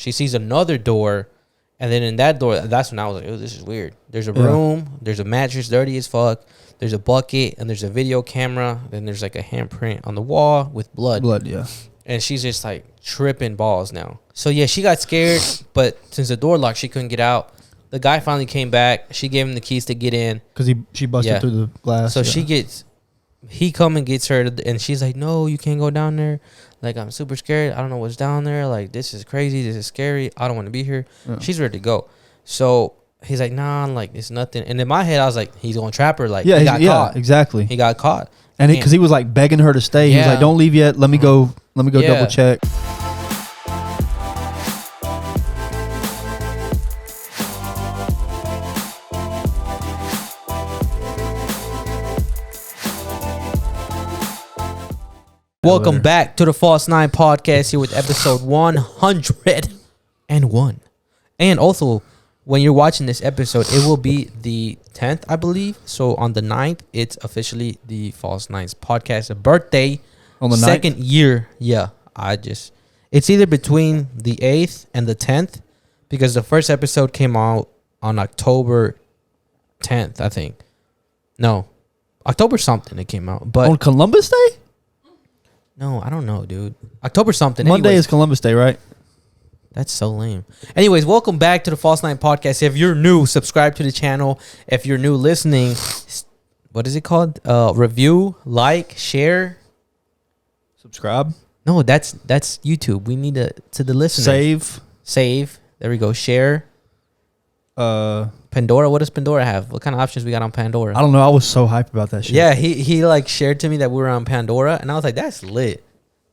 She sees another door, and then in that door, that's when I was like, oh, this is weird. There's a room, there's a mattress dirty as fuck, there's a bucket, and there's a video camera, then there's like a handprint on the wall with blood. And she's just like tripping balls now. So yeah, she got scared, but since the door locked, she couldn't get out. The guy finally came back. She gave him the keys to get in. Because she busted through the glass. So he come and gets her, and she's like, no, you can't go down there. Like, I'm super scared. I don't know what's down there. Like, this is crazy. This is scary. I don't want to be here. Yeah. She's ready to go. So he's like, nah, like, it's nothing. And in my head, I was like, he's going to trap her. Like, he got caught. Exactly. He got caught. And because he was like begging her to stay. He was like, don't leave yet. Let me go double check. Welcome back to the False 9 podcast here with episode 101. And also, when you're watching this episode, it will be the 10th, I believe. So on the 9th, it's officially the False 9's podcast birthday. On the 9th? Second year. Yeah. It's either between the 8th and the 10th because the first episode came out on October 10th, I think. No. October something it came out. But on Columbus Day? No, I don't know, dude. October something. Monday is Columbus Day, right? That's so lame. Anyways, welcome back to the False 9 podcast. If you're new, subscribe to the channel. If you're new listening, what is it called? Review, like, share. Subscribe? No, that's YouTube. We need to the listeners. Save. There we go. Share. Pandora. What does Pandora have? What kind of options we got on Pandora? I don't know. I was so hyped about that shit. Yeah, he like shared to me that we were on Pandora, and I was like, that's lit.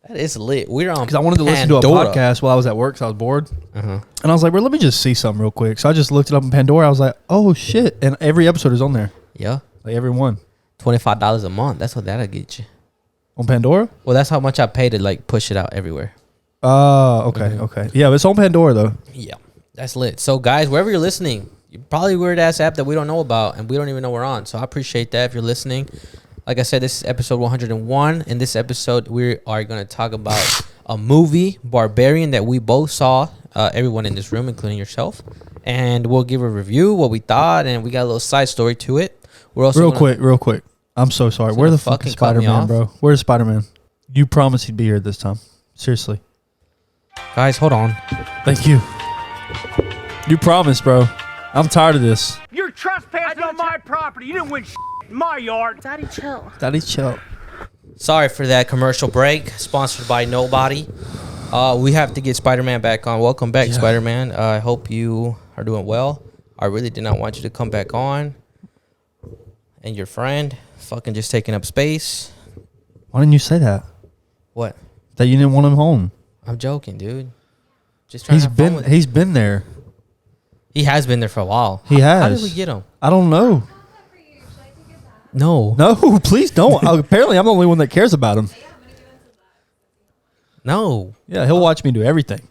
That is lit. We're on because I wanted to listen to a podcast while I was at work, so I was bored. And I was like, well, let me just see something real quick. So I just looked it up on Pandora. I was like, oh shit! And every episode is on there. Yeah, like every one. $25 a month. That's what that'll get you on Pandora. Well, that's how much I pay to like push it out everywhere. Okay, okay. Yeah, but it's on Pandora though. Yeah, that's lit. So guys, wherever you're listening, you're probably a weird ass app that we don't know about and we don't even know we're on. So I appreciate that if you're listening. Like I said, this is episode 101. In this episode, we are going to talk about a movie, Barbarian, that we both saw, everyone in this room, including yourself. And we'll give a review, what we thought, and we got a little side story to it. We're also real quick. I'm so sorry. Where the fuck is Spider-Man, bro? Where's Spider-Man? You promised he'd be here this time. Seriously. Guys, hold on. Thank you. You promised, bro. I'm tired of this. You're trespassing on my property. You didn't win in my yard. Daddy, chill. Daddy, chill. Sorry for that commercial break. Sponsored by nobody. We have to get Spider-Man back on. Welcome back, Spider-Man. I hope you are doing well. I really did not want you to come back on. And your friend fucking just taking up space. Why didn't you say that? What? That you didn't want him home. I'm joking, dude. Just trying to have fun with He's been there. He has been there for a while. He has. How did we get him? I don't know. No, please don't. Apparently, I'm the only one that cares about him. No. Yeah, he'll watch me do everything.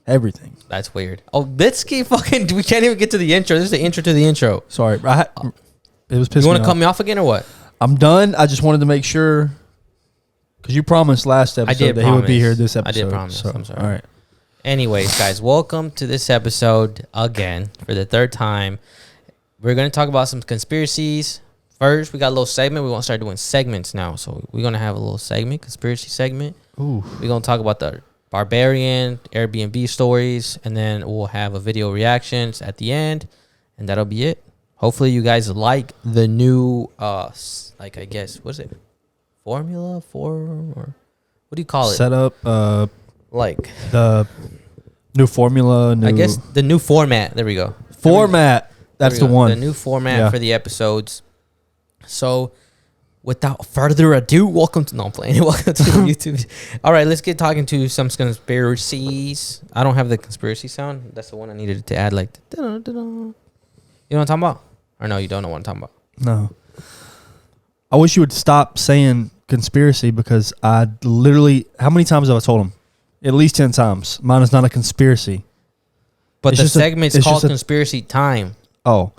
Everything. That's weird. Oh, let's keep fucking. We can't even get to the intro. This is the intro to the intro. Sorry, it was pissing me off. You want to cut me off again or what? I'm done. I just wanted to make sure because you promised last episode that he would be here this episode. I did promise. So, I'm sorry. All right. Anyways, guys, welcome to this episode again for the third time. We're going to talk about some conspiracies. First, we got a little segment. We won't start doing segments now. So we're going to have a little segment, conspiracy segment. Ooh. We're going to talk about the Barbarian, Airbnb stories, and then we'll have a video reactions at the end, and that'll be it. Hopefully you guys like the new, like I guess, what's it? Formula? Form? Or what do you call it? Setup, like the new formula. I guess the new format. There we go. Format. That's the one. The new format for the episodes. So, without further ado, welcome to Welcome to YouTube. All right, let's get talking to some conspiracies. I don't have the conspiracy sound. That's the one I needed to add. Like, you know what I'm talking about? Or no, you don't know what I'm talking about. No. I wish you would stop saying conspiracy because I literally. How many times have I told him? At least 10 times. Mine is not a conspiracy. But the segment's called Conspiracy Time. Oh,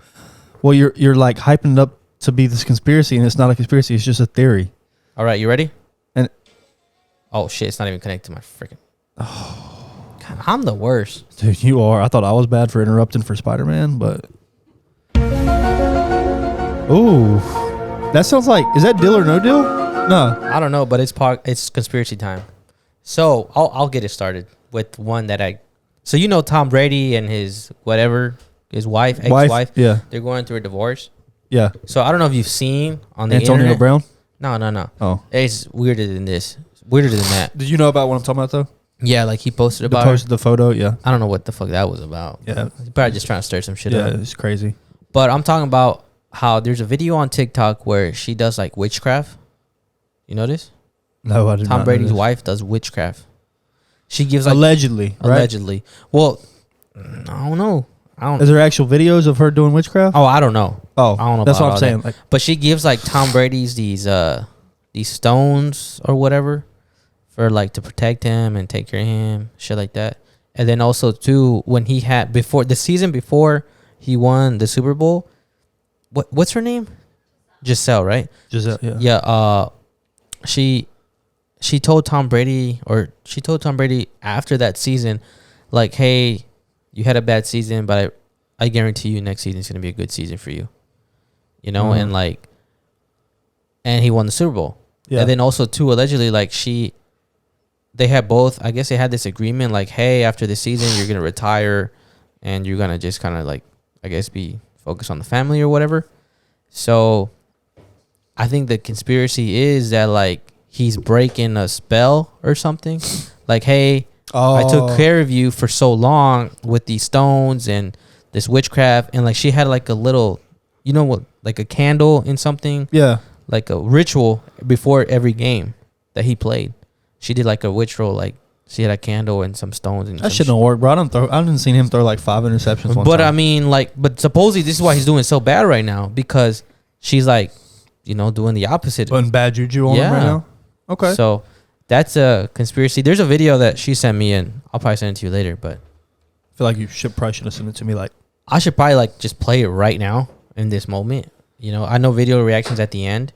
well, you're like hyping it up to be this conspiracy, and it's not a conspiracy. It's just a theory. All right, you ready? And oh shit, it's not even connected to my freaking. Oh, I'm the worst. Dude, you are. I thought I was bad for interrupting for Spider-Man, but... Ooh. That sounds like... Is that Deal or No Deal? No. I don't know, but it's conspiracy time. So I'll get it started with one that I... So you know Tom Brady and his whatever, his ex-wife? Yeah. They're going through a divorce. Yeah. So I don't know if you've seen on the Antonio internet. Brown? No. Oh. It's weirder than this. Weirder than that. Did you know about what I'm talking about, though? Yeah, like he posted The about posted the photo, yeah. I don't know what the fuck that was about. Yeah. He's probably just trying to stir some shit Yeah, up. it's crazy. But I'm talking about how there's a video on TikTok where she does like witchcraft. You know this? No, I did not Tom know Brady's this. wife does witchcraft. She gives like Allegedly, right? allegedly. Well, I don't know. Is there actual videos of her doing witchcraft? Oh, I don't know. Oh, I don't know. that's about what I'm all saying. that. Like, But she gives like Tom Brady's these stones or whatever for like to protect him and take care of him, shit like that. And then also too, when he had before the season before he won the Super Bowl, what's her name? Gisele, right? Gisele, yeah. Yeah. She told Tom Brady after that season, like, hey, you had a bad season, but I guarantee you next season is gonna be a good season for you. You know, Mhm. and he won the Super Bowl. Yeah. And then also too, allegedly, like they had both. I guess they had this agreement, like, hey, after the season, you're gonna retire, and you're gonna just kind of like, I guess, be focused on the family or whatever. So, I think the conspiracy is that like he's breaking a spell or something. Like, hey, I took care of you for so long with these stones and this witchcraft, and like she had like a little, you know what, like a candle in something. Yeah. Like a ritual before every game that he played. She did like a ritual, like she had a candle and some stones. And That shouldn't work, bro. I didn't seen him throw like 5 interceptions one But time. I mean, like, but supposedly this is why he's doing so bad right now, because she's like, you know, doing the opposite. Putting bad juju on him right now? Okay. So that's a conspiracy. There's a video that she sent me, and I'll probably send it to you later, but I feel like you probably should have sent it to me. Like, I should probably like just play it right now in this moment. You know, I know video reactions at the end,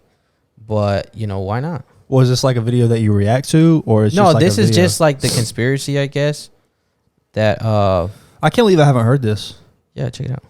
but you know, why not? was this like a video that you react to, or is No, just like this a is video? just like the conspiracy, I guess. That I can't believe I haven't heard this. yeah, check it out.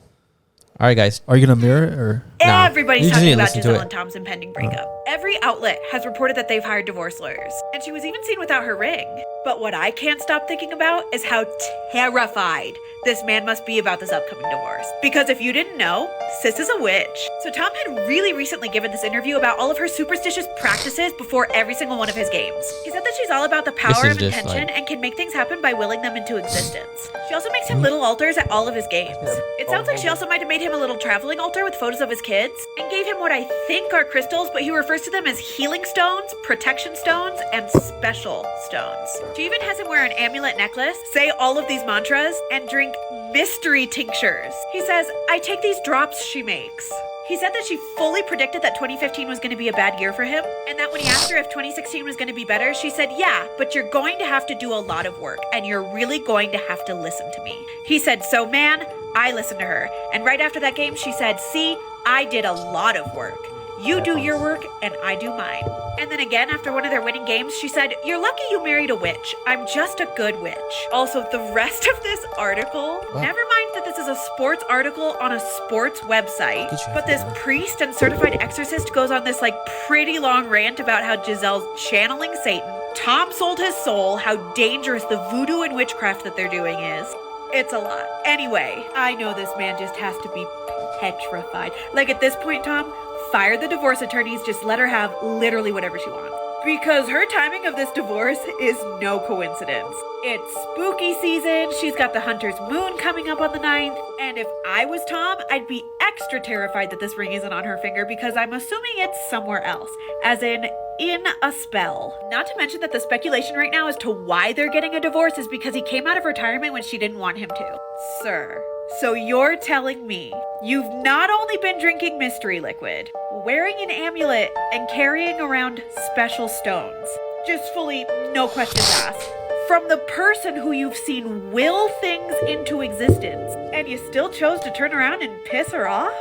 All right, guys. Are you gonna mirror it or? Nah, Everybody's you just talking need to about listen to Gisele it. and Tom's impending breakup. Every outlet has reported that they've hired divorce lawyers, and she was even seen without her ring. But what I can't stop thinking about is how terrified this man must be about this upcoming divorce. Because if you didn't know, sis is a witch. So Tom had really recently given this interview about all of her superstitious practices before every single one of his games. He said that she's all about the power is of just intention like- and can make things happen by willing them into existence. She also makes him little altars at all of his games. It sounds like she also might have made him a little traveling altar with photos of his kids and gave him what I think are crystals, but he refers to them as healing stones, protection stones, and special stones. She even has him wear an amulet necklace, say all of these mantras, and drink mystery tinctures. He says, I take these drops she makes. He said that she fully predicted that 2015 was going to be a bad year for him, and that when he asked her if 2016 was going to be better, she said, yeah, but you're going to have to do a lot of work, and you're really going to have to listen to me. He said, so man, I listened to her. And right after that game, she said, see, I did a lot of work. You do your work, and I do mine. And then again, after one of their winning games, she said, you're lucky you married a witch. I'm just a good witch. Also, the rest of this article, never mind that this is a sports article on a sports website, but this priest and certified exorcist goes on this like pretty long rant about how Giselle's channeling Satan. Tom sold his soul, how dangerous the voodoo and witchcraft that they're doing is. It's a lot. Anyway, I know this man just has to be petrified. Like at this point, Tom, fire the divorce attorneys, just let her have literally whatever she wants. Because her timing of this divorce is no coincidence. It's spooky season, she's got the Hunter's Moon coming up on the 9th, and if I was Tom, I'd be extra terrified that this ring isn't on her finger because I'm assuming it's somewhere else, as in a spell. Not to mention that the speculation right now as to why they're getting a divorce is because he came out of retirement when she didn't want him to. Sir, so you're telling me you've not only been drinking mystery liquid, wearing an amulet, and carrying around special stones, just fully no questions asked, from the person who you've seen will things into existence, and you still chose to turn around and piss her off?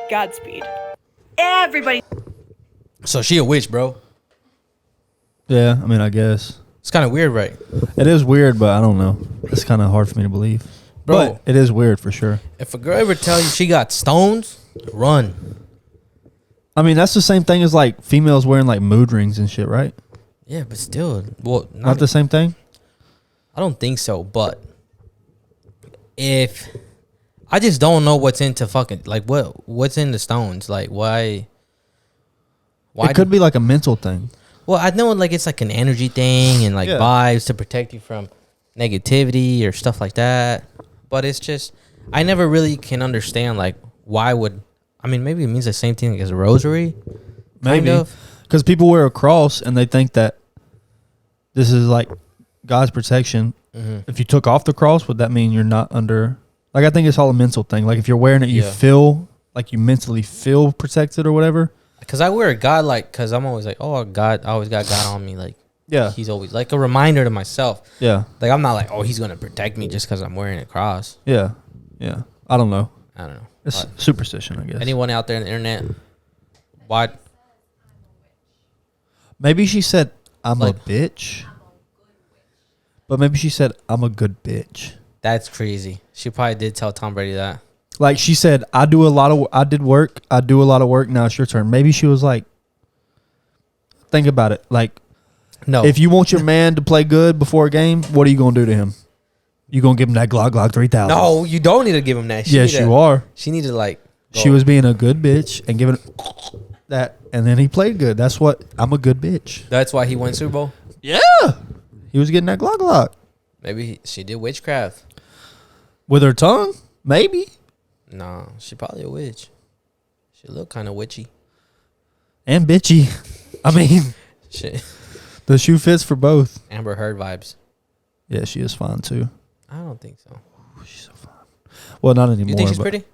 Godspeed. Everybody. So she a witch, bro. Yeah, I mean, I guess. It's kind of weird, right? It is weird, but I don't know. It's kind of hard for me to believe. Bro. But it is weird for sure. If a girl ever tell you she got stones, run. I mean, that's the same thing as like females wearing like mood rings and shit, right? Yeah, but still, well, Not the same thing? I don't think so. But if I just don't know what's into fucking like what's in the stones, like why? It could be like a mental thing. Well, I know like it's like an energy thing and like vibes to protect you from negativity or stuff like that. But it's just I never really can understand like why would I mean maybe it means the same thing as a rosary, Maybe because people wear a cross and they think that this is like God's protection. Mm-hmm. If you took off the cross, would that mean you're not under? Like I think it's all a mental thing. Like if you're wearing it, you feel like you mentally feel protected or whatever. Because I wear a God like, because I'm always like, oh, God, I always got God on me. Like, Yeah. he's always like a reminder to myself. Yeah. Like, I'm not like, oh, he's going to protect me just because I'm wearing a cross. Yeah. Yeah. I don't know. I don't know. It's superstition, I guess. Anyone out there on the internet? Why? Maybe she said, I'm Like- a bitch. But maybe she said, I'm a good bitch. That's crazy. She probably did tell Tom Brady that. Like she said, I do a lot of work. Now it's your turn. Maybe she was like, think about it. Like, No. if you want your man to play good before a game, what are you going to do to him? You going to give him that Glock 3000? No, you don't need to give him that. Yes, you are. She need to like. She was being a good bitch and giving that, and then he played good. That's what, I'm a good bitch. That's why he won Super Bowl? Yeah. He was getting that Glock. Maybe she did witchcraft. With her tongue? Maybe. No, she probably a witch. She look kind of witchy. And bitchy. I mean, Shit. the shoe fits for both. Amber Heard vibes. Yeah, she is fine too. I don't think so. She's so fine. Well, not anymore. You think she's but- pretty?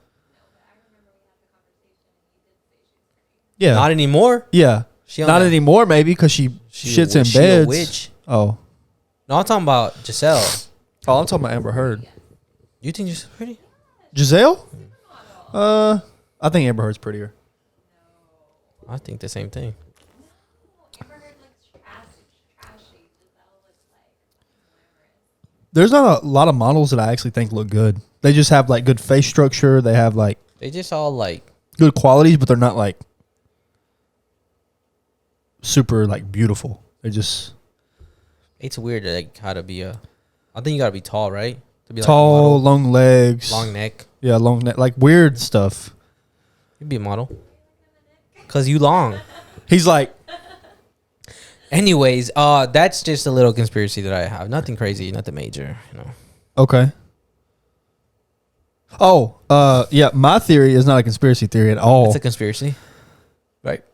Yeah. Not anymore. Yeah. She on Not that- anymore, maybe, because she shits in she beds. a witch. Oh. No, I'm talking about Gisele. Oh, I'm talking about Amber Heard. You think she's pretty? Gisele? I think Amber Heard's prettier. I think the same thing. There's not a lot of models that I actually think look good. They just have like good face structure. They have like They just all like good qualities, but they're not like super like beautiful. They're just it's weird like how to be a. I think you gotta be tall, right? To be tall, like a model. long legs, Long neck. Yeah, long neck, like weird stuff. You'd be a model. Cause you long. He's like, Anyways, that's just a little conspiracy that I have. Nothing crazy, nothing major. You know. okay. Oh, yeah. My theory is not a conspiracy theory at all. It's a conspiracy, right?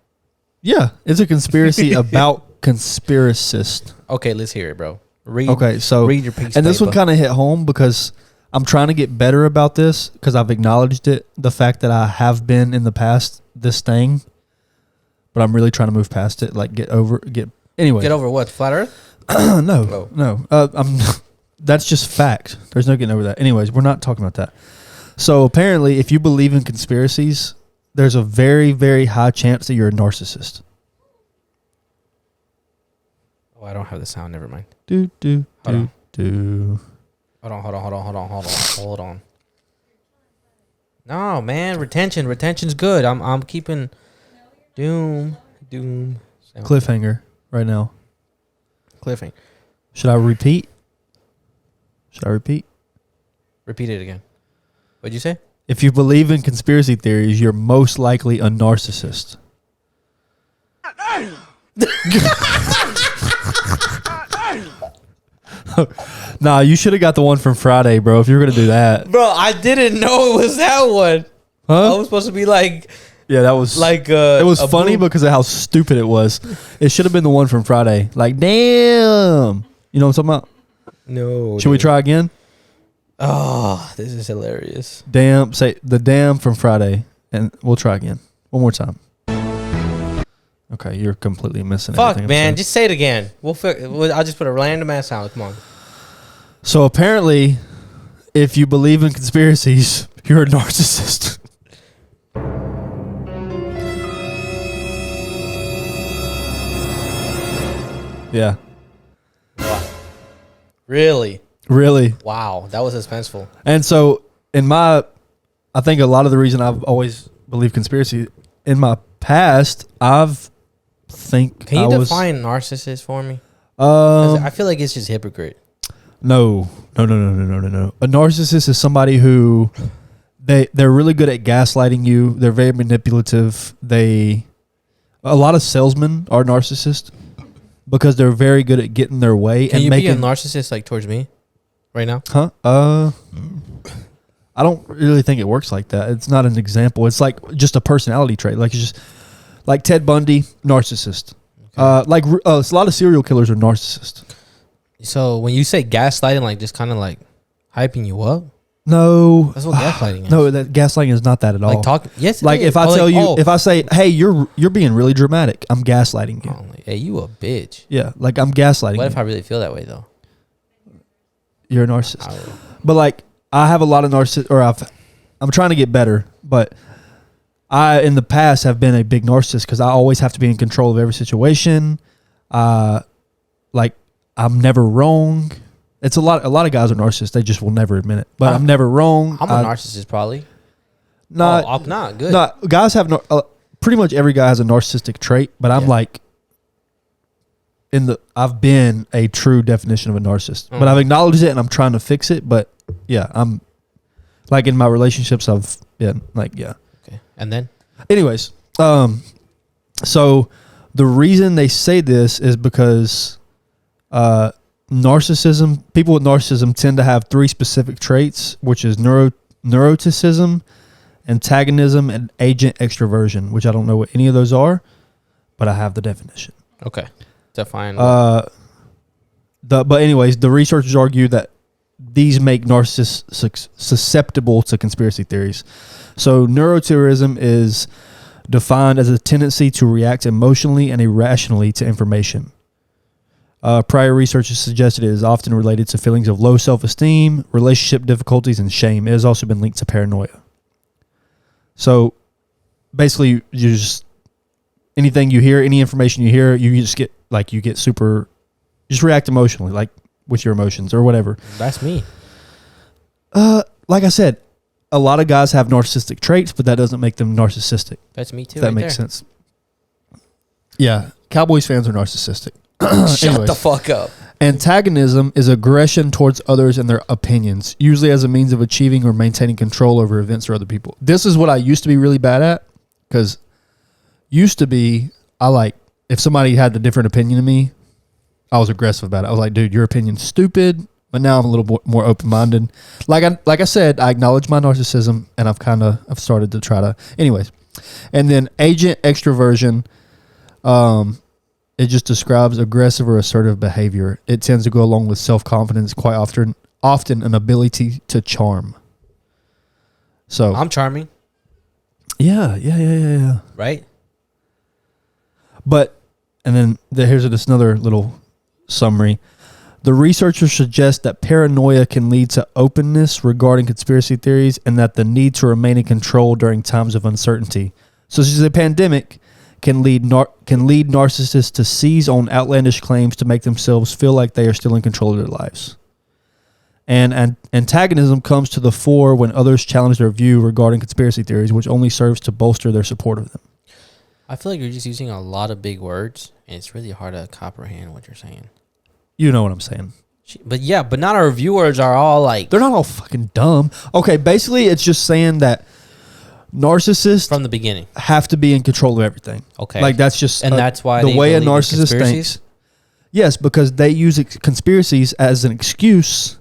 Yeah, it's a conspiracy about conspiracists. Okay, let's hear it, bro. Read. Okay, so read your piece. and this one kind of hit home because I'm trying to get better about this because I've acknowledged it, the fact that I have been in the past this thing, but I'm really trying to move past it, like get over what? Flat Earth? no, no. That's just fact. There's no getting over that. Anyways, we're not talking about that. So apparently, if you believe in conspiracies, there's a very, very high chance that you're a narcissist. Oh, I don't have the sound. Never mind. Do. Hold on. Hold on. No, man, retention's good. I'm keeping doom. Cliffhanger right now. Cliffhanger. Should I repeat? Repeat it again. What'd you say? If you believe in conspiracy theories, you're most likely a narcissist. Nah, you should have got the one from Friday, bro, if you were going to do that. Bro, I didn't know it was that one. Huh? I was supposed to be like Yeah, that was like it was funny because of how stupid it was. It should have been the one from Friday. Like, damn. You know what I'm talking about? No. Should we try again? Oh, this is hilarious. Damn, say the damn from Friday, and we'll try again. One more time. Okay, you're completely missing Fuck, everything I'm man. saying. Just say it again. I'll just put a random ass sound. Come on. So apparently, if you believe in conspiracies, you're a narcissist. Yeah. Really? Really. Wow, that was suspenseful. And so I think a lot of the reason I've always believed conspiracy in my past, Can you define narcissist for me? 'Cause I feel like it's just hypocrite. No. A narcissist is somebody who they're really good at gaslighting you. They're very manipulative. A lot of salesmen are narcissists because they're very good at getting their way. Can you be a narcissist like towards me right now? Huh? I don't really think it works like that. It's not an example. It's like just a personality trait. Like it's just like Ted Bundy, narcissist. Okay. A lot of serial killers are narcissists. So when you say gaslighting, like just kind of like hyping you up. No, that's what gaslighting is. No, that gaslighting is not that at all. Like talk. Yes, like if I tell you, if I say, "Hey, you're being really dramatic," I'm gaslighting you. Oh, like, hey, you a bitch. Yeah, like I'm gaslighting. What if I really feel that way though? You're a narcissist. But like I have a lot of narcissists, or I'm trying to get better, but I in the past have been a big narcissist because I always have to be in control of every situation. Like I'm never wrong. It's a lot of guys are narcissists. They just will never admit it. But I'm never wrong. I'm a narcissist probably. Not good. No, guys have pretty much every guy has a narcissistic trait. But I'm like I've been a true definition of a narcissist. But I've acknowledged it and I'm trying to fix it. But yeah, I'm like in my relationships. I've been like Okay, and then anyways, so the reason they say this is because people with narcissism tend to have three specific traits, which is neuroticism, antagonism, and agent extroversion, which I don't know what any of those are, but I have the definition. Okay. Define. But anyways, the researchers argue that these make narcissists susceptible to conspiracy theories. So neuroticism is defined as a tendency to react emotionally and irrationally to information. Prior research has suggested it is often related to feelings of low self-esteem, relationship difficulties, and shame. It has also been linked to paranoia. So basically, you just anything you hear, any information you hear, you just get super, just react emotionally, like with your emotions or whatever. That's me. Like I said, a lot of guys have narcissistic traits, but that doesn't make them narcissistic. That's me too. If that makes sense. Yeah, Cowboys fans are narcissistic. Shut the fuck up. Antagonism is aggression towards others and their opinions, usually as a means of achieving or maintaining control over events or other people. This is what I used to be really bad at, because if somebody had a different opinion than me, I was aggressive about it. I was like, dude, your opinion's stupid. But now I'm a little more open-minded. Like I said, I acknowledge my narcissism, and I've started to try to. Anyways, and then agent extroversion. It just describes aggressive or assertive behavior. It tends to go along with self-confidence, quite often an ability to charm. So I'm charming. Yeah. Right? But, and then here's just another little summary. The researchers suggest that paranoia can lead to openness regarding conspiracy theories and that the need to remain in control during times of uncertainty. So this is a pandemic. Can lead narcissists to seize on outlandish claims to make themselves feel like they are still in control of their lives. And antagonism comes to the fore when others challenge their view regarding conspiracy theories, which only serves to bolster their support of them. I feel like you're just using a lot of big words, and it's really hard to comprehend what you're saying. You know what I'm saying. But not our viewers are all like... They're not all fucking dumb. Okay, basically it's just saying that narcissists from the beginning have to be in control of everything. Okay. Like that's just that's why the way a narcissist thinks. Yes, because they use conspiracies as an excuse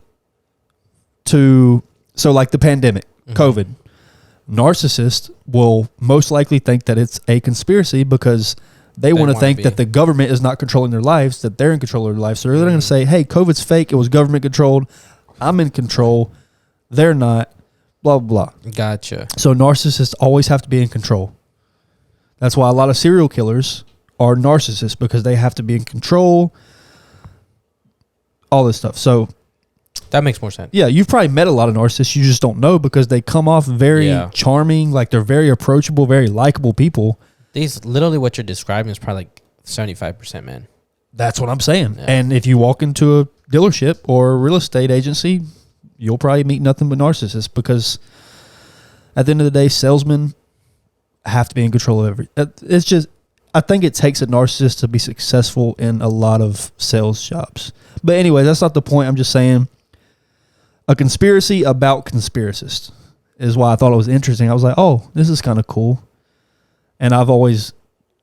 like the pandemic, COVID. Narcissists will most likely think that it's a conspiracy because they want to think that the government is not controlling their lives, that they're in control of their lives. So they're going to say, hey, COVID's fake. It was government controlled. I'm in control. They're not. Blah, blah, blah. Gotcha. So narcissists always have to be in control. That's why a lot of serial killers are narcissists, because they have to be in control. All this stuff. So that makes more sense. Yeah, you've probably met a lot of narcissists. You just don't know because they come off very charming, like they're very approachable, very likable people. Literally what you're describing is probably like 75% men. That's what I'm saying. Yeah. And if you walk into dealership or real estate agency, you'll probably meet nothing but narcissists, because at the end of the day, salesmen have to be in control of it's just, I think it takes a narcissist to be successful in a lot of sales jobs. But anyway, that's not the point. I'm just saying a conspiracy about conspiracists is why I thought it was interesting. I was like, oh, this is kind of cool. And I've always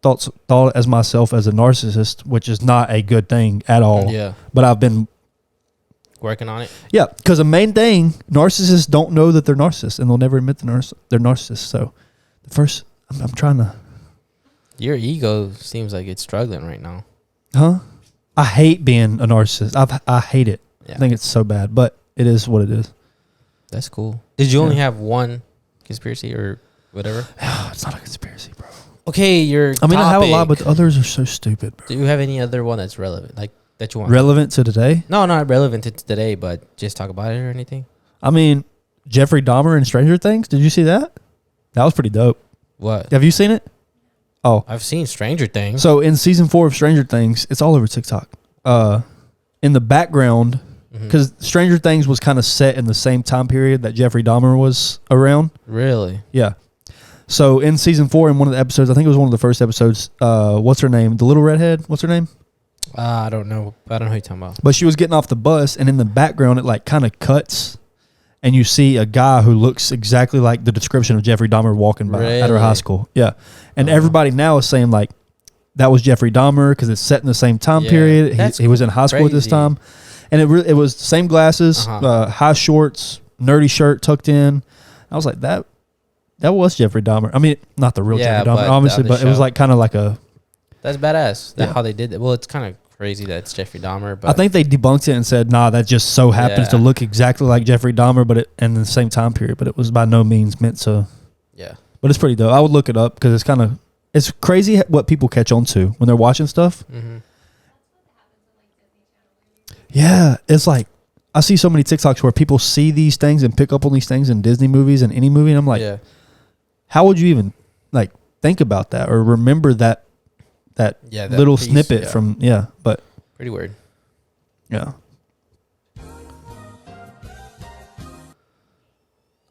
thought as myself as a narcissist, which is not a good thing at all. Yeah. But I've been working on it. Yeah, because the main thing, narcissists don't know that they're narcissists, and they'll never admit they're narcissists. So the first, I'm trying to. Your ego seems like it's struggling right now. Huh? I hate being a narcissist. I hate it. Yeah. I think it's so bad, but it is what it is. That's cool. Did you only have one conspiracy or whatever? It's not a conspiracy, bro. Okay, I have a lot, but the others are so stupid, bro. Do you have any other one that's relevant, like that you want? Relevant to today? No, not relevant to today, but just talk about it or anything. I mean, Jeffrey Dahmer in Stranger Things. Did you see that? That was pretty dope. What? Have you seen it? Oh, I've seen Stranger Things. So in season 4 of Stranger Things, it's all over TikTok. In the background, because Stranger Things was kind of set in the same time period that Jeffrey Dahmer was around. Really? Yeah. So in season 4, in one of the episodes, I think it was one of the first episodes. What's her name? The little redhead. What's her name? I don't know. I don't know who you're talking about. But she was getting off the bus, and in the background, it like kind of cuts, and you see a guy who looks exactly like the description of Jeffrey Dahmer walking by at her high school. Yeah. And everybody now is saying like that was Jeffrey Dahmer because it's set in the same time period. He was in high school at this time. And it was the same glasses, high shorts, nerdy shirt tucked in. I was like, that was Jeffrey Dahmer. I mean, not the real Jeffrey Dahmer, obviously, but it was like kind of like a... That's badass. That's how they did it. Well, it's kind of crazy that it's Jeffrey Dahmer, but... I think they debunked it and said, nah, that just so happens to look exactly like Jeffrey Dahmer, but in the same time period, but it was by no means meant to... Yeah. But it's pretty dope. I would look it up because it's kind of... It's crazy what people catch on to when they're watching stuff. Mm-hmm. Yeah, it's like... I see so many TikToks where people see these things and pick up on these things in Disney movies and any movie, and I'm like, how would you even like think about that or remember that little piece, snippet from but pretty weird. Yeah.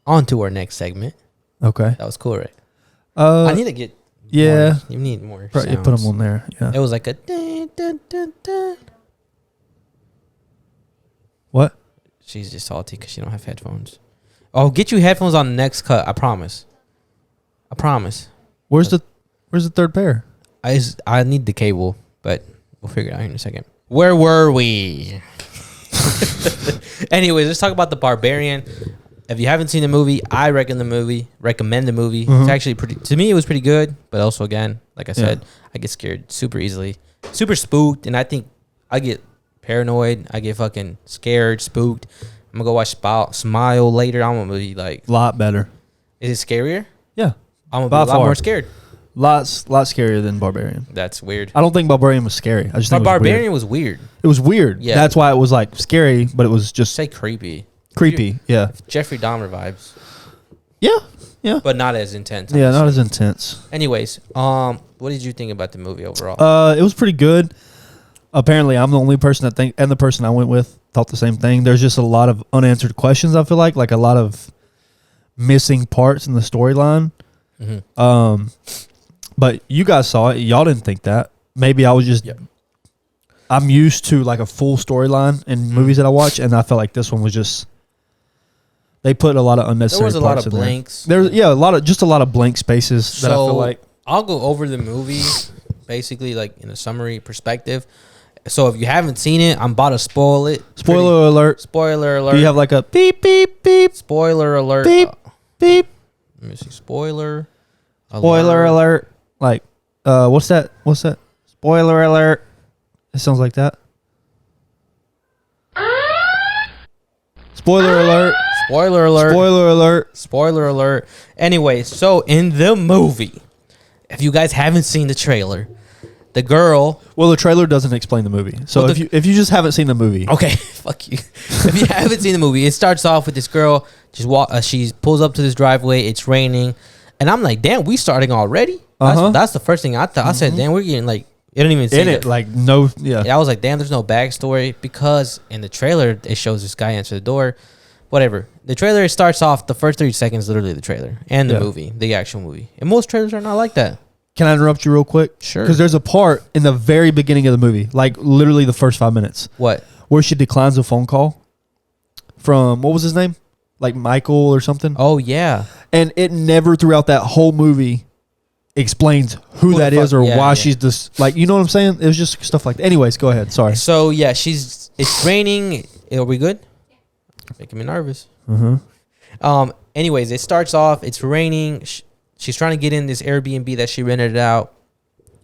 On to our next segment. Okay. That was cool, right? I need to get more, you need more sounds. Put them on there. Yeah. It was like a dun, dun, dun, dun. What? She's just salty because she don't have headphones. I'll get you headphones on the next cut. I promise. Where's the third pair? I need the cable, but we'll figure it out here in a second. Where were we? Anyways, let's talk about The Barbarian. If you haven't seen the movie, I recommend the movie. It's actually to me, it was pretty good, but also, again, like I said, I get scared super easily. Super spooked, and I think I get paranoid. I get fucking scared, spooked. I'm going to go watch Smile later. I'm going to be like... A lot better. Is it scarier? Yeah. I'm going to be a lot more scared. Lot scarier than Barbarian. That's weird. I don't think Barbarian was scary. I just think Barbarian was weird. It was weird. Yeah. That's why it was like scary, but it was just... Say creepy. Yeah. Jeffrey Dahmer vibes. Yeah. But not as intense. Yeah, not as intense. Anyways, what did you think about the movie overall? It was pretty good. Apparently, I'm the only person and the person I went with thought the same thing. There's just a lot of unanswered questions, I feel like a lot of missing parts in the storyline. Mm-hmm. But you guys saw it. Y'all didn't think that. Maybe I was just... Yep. I'm used to like a full storyline in movies that I watch, and I felt like this one was just... They put a lot of unnecessary parts in there. There was a lot of blanks. There's a lot of blank spaces that I feel like... I'll go over the movie, basically, like in a summary perspective. So if you haven't seen it, I'm about to spoil it. Spoiler alert. Do you have like a beep, beep, beep? Spoiler alert. Beep, beep. Let me see. Spoiler alert. Like, what's that? Spoiler alert. It sounds like that. Spoiler alert. Spoiler alert. Spoiler alert. Spoiler alert. Anyway, so in the movie, if you guys haven't seen the trailer, the girl... Well, the trailer doesn't explain the movie. So if you just haven't seen the movie... Okay, fuck you. If you haven't seen the movie, it starts off with this girl. She pulls up to this driveway. It's raining. And I'm like, damn, we starting already? That's the first thing I thought. I said, damn, we're getting like... It didn't even say in it. that. Like no, yeah. I was like, damn, there's no backstory because in the trailer it shows this guy answer the door. Whatever. The trailer starts off the first 30 seconds, literally the trailer and the movie, the actual movie. And most trailers are not like that. Can I interrupt you real quick? Sure. Because there's a part in the very beginning of the movie, like literally the first 5 minutes, What? where she declines a phone call from what was his name, like Michael or something. Oh yeah. And it never throughout that whole movie explains who that is or why she's just like, you know what I'm saying? It was just stuff like that. Anyways, go ahead. Sorry. So yeah, it's raining. Are we good? Making me nervous. Anyways, it starts off. It's raining. She's trying to get in this Airbnb that she rented out,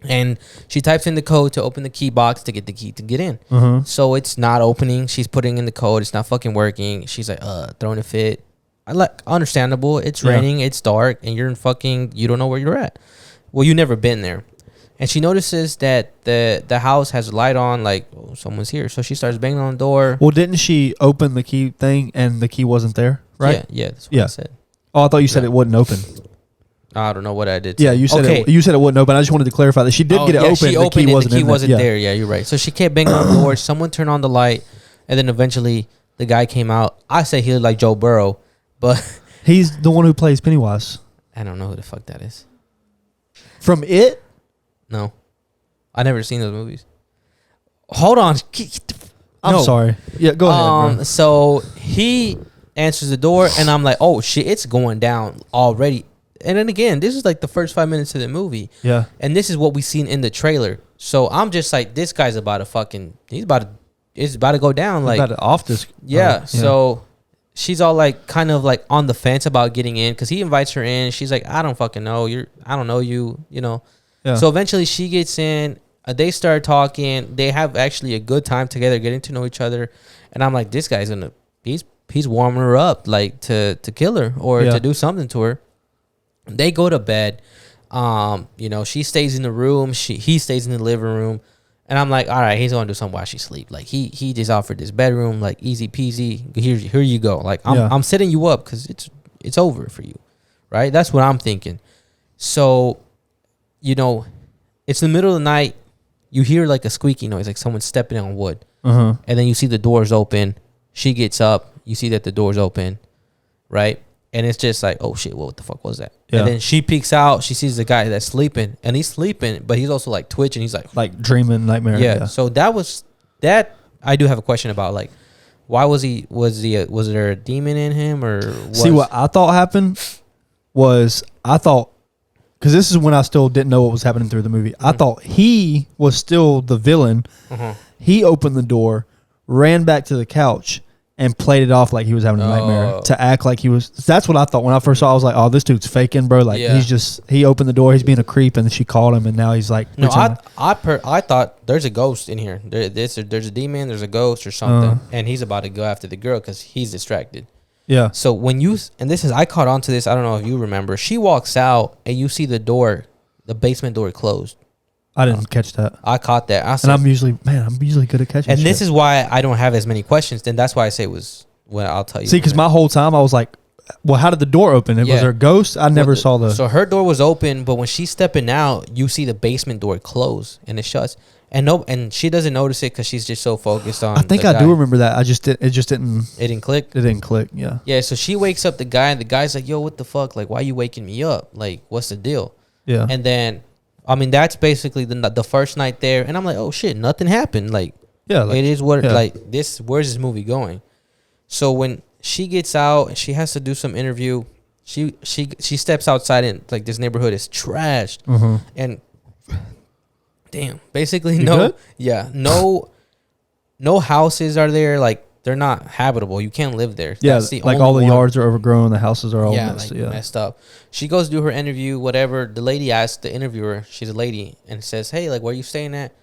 and she types in the code to open the key box to get the key to get in. So it's not opening. She's putting in the code. It's not fucking working. She's like, throwing a fit. Understandable. It's raining. It's dark, and you're in fucking. You don't know where you're at. Well, you never been there. And she notices that the house has a light on, like, oh, someone's here. So she starts banging on the door. Well, didn't she open the key thing and the key wasn't there? Right? Yeah, that's what I said. Oh, I thought you said it wasn't open. I don't know what I did. Yeah, you said you said it wasn't open. I just wanted to clarify that she did get it open. She opened the key wasn't there. Yeah, you're right. So she kept banging on the door. Someone turned on the light, and then eventually the guy came out. I say he looked like Joe Burrow, but he's the one who plays Pennywise. I don't know who the fuck that is. From It? No. I never seen those movies. Hold on. I'm sorry. Yeah, go ahead. Bro. So he answers the door, and I'm like, oh, shit, it's going down already. And then again, this is like the first 5 minutes of the movie. Yeah. And this is what we seen in the trailer. So I'm just like, this guy's about to fucking, it's about to go down. He's like, about to off this. Yeah. So she's all like, kind of like on the fence about getting in because he invites her in. She's like, I don't fucking know. I don't know you, you know. Yeah. So eventually she gets in. They start talking. They have actually a good time together, getting to know each other. And I'm like, this guy's gonna, he's warming her up, like to kill her or to do something to her. They go to bed. You know, she stays in the room. He stays in the living room. And I'm like, all right, he's gonna do something while she sleep. Like he just offered this bedroom, like easy peasy. Here you go. Like I'm setting you up because it's over for you, right? That's what I'm thinking. So, you know, it's the middle of the night. You hear like a squeaky noise, like someone stepping on wood. And then you see the doors open. She gets up. You see that the door's open, right? And it's just like, oh shit, what the fuck was that? Yeah. And then she peeks out. She sees the guy that's sleeping, and he's sleeping, but he's also like twitching. He's like dreaming, nightmare. Yeah. So that was that. I do have a question about like, why was there a demon in him or? See, what I thought happened was because this is when I still didn't know what was happening through the movie. I thought he was still the villain. He opened the door, ran back to the couch, and played it off like he was having a nightmare to act like he was. That's what I thought when I first saw it. I was like, oh, this dude's faking, bro. Like he opened the door, he's being a creep, and then she called him, and now he's like. No, I thought there's a ghost in here. There's a demon, there's a ghost or something, and he's about to go after the girl because he's distracted. Yeah. So when I caught on to this. I don't know if you remember. She walks out, and you see the basement door closed. I didn't catch that. I caught that. And I'm usually good at catching. And this is why I don't have as many questions. Then that's why I say it was. Well, I'll tell you. See, because my whole time I was like, well, how did the door open? Was there a ghost? I never saw the. So her door was open, but when she's stepping out, you see the basement door close and it shuts. And she doesn't notice it because she's just so focused on. I think I do remember that. It just didn't. It didn't click. It didn't click. Yeah. Yeah. So she wakes up the guy, and the guy's like, "Yo, what the fuck? Like, why you waking me up? Like, what's the deal?" Yeah. And then, I mean, that's basically the first night there, and I'm like, "Oh shit, nothing happened." Like, it is what like this. Where's this movie going? So when she gets out and she has to do some interview, she steps outside and like this neighborhood is trashed, and. Damn. Basically, no houses are there. Like they're not habitable. You can't live there. Yeah, like all the yards are overgrown. The houses are all messed up. She goes to do her interview. Whatever. The lady asks the interviewer. She's a lady and says, "Hey, like, where are you staying at?"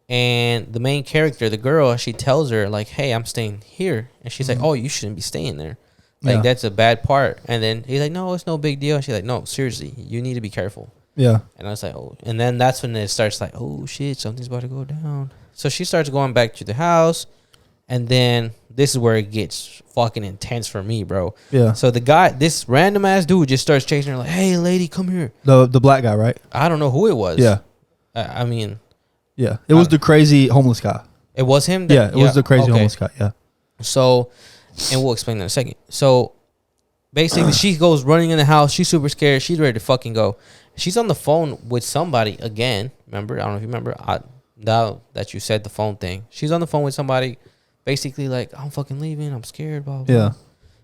And the main character, the girl, she tells her like, "Hey, I'm staying here." And she's like, "Oh, you shouldn't be staying there. Like that's a bad part." And then he's like, "No, it's no big deal." And she's like, "No, seriously, you need to be careful." Yeah. And I was like, oh. And then that's when it starts like, oh, shit, something's about to go down. So she starts going back to the house. And then this is where it gets fucking intense for me, bro. Yeah. So the guy, this random ass dude just starts chasing her like, hey, lady, come here. The black guy, right? I don't know who it was. Yeah. I mean, Yeah, it was the crazy homeless guy. It was him. Yeah, it was the crazy homeless guy. Yeah. So, and we'll explain that in a second. So, basically, she goes running in the house. She's super scared. She's ready to fucking go. She's on the phone with somebody again. Remember? I don't know if you remember. Now that you said the phone thing, she's on the phone with somebody, basically like, I'm fucking leaving. I'm scared. Blah, blah. Yeah.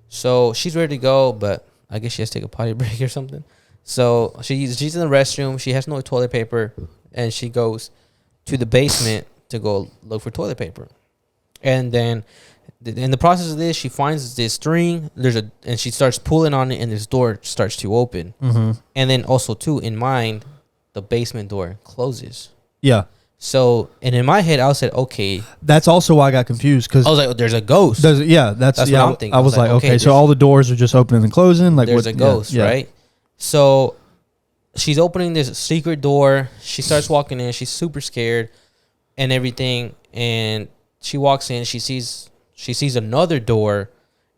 So she's ready to go, but I guess she has to take a potty break or something. So she's in the restroom. She has no toilet paper, and she goes to the basement to go look for toilet paper. And then in the process of this, she finds this string. And she starts pulling on it, and this door starts to open. Mm-hmm. And then also too, in mind, the basement door closes. Yeah. So, and in my head, I said, okay. That's also why I got confused because I was like, oh, there's a ghost. That's what I'm thinking. I was like, okay, so all the doors are just opening and closing. Like there's a ghost, right? So she's opening this secret door. She starts walking in. She's super scared and everything. And she walks in. She sees another door.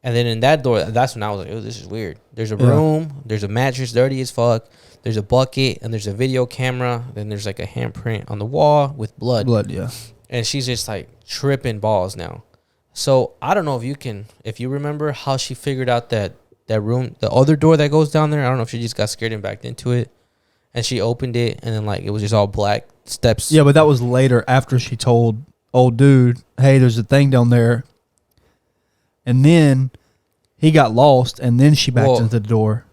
And then in that door, that's when I was like, oh, this is weird. There's a room. There's a mattress, dirty as fuck. There's a bucket, and there's a video camera. Then there's like a handprint on the wall with blood. Yeah. And she's just like tripping balls now. So I don't know if you remember how she figured out that room, the other door that goes down there. I don't know if she just got scared and backed into it, and she opened it, and then like it was just all black steps. Yeah, but that was later after she told old dude, hey, there's a thing down there. And then he got lost, and then she backed into the door.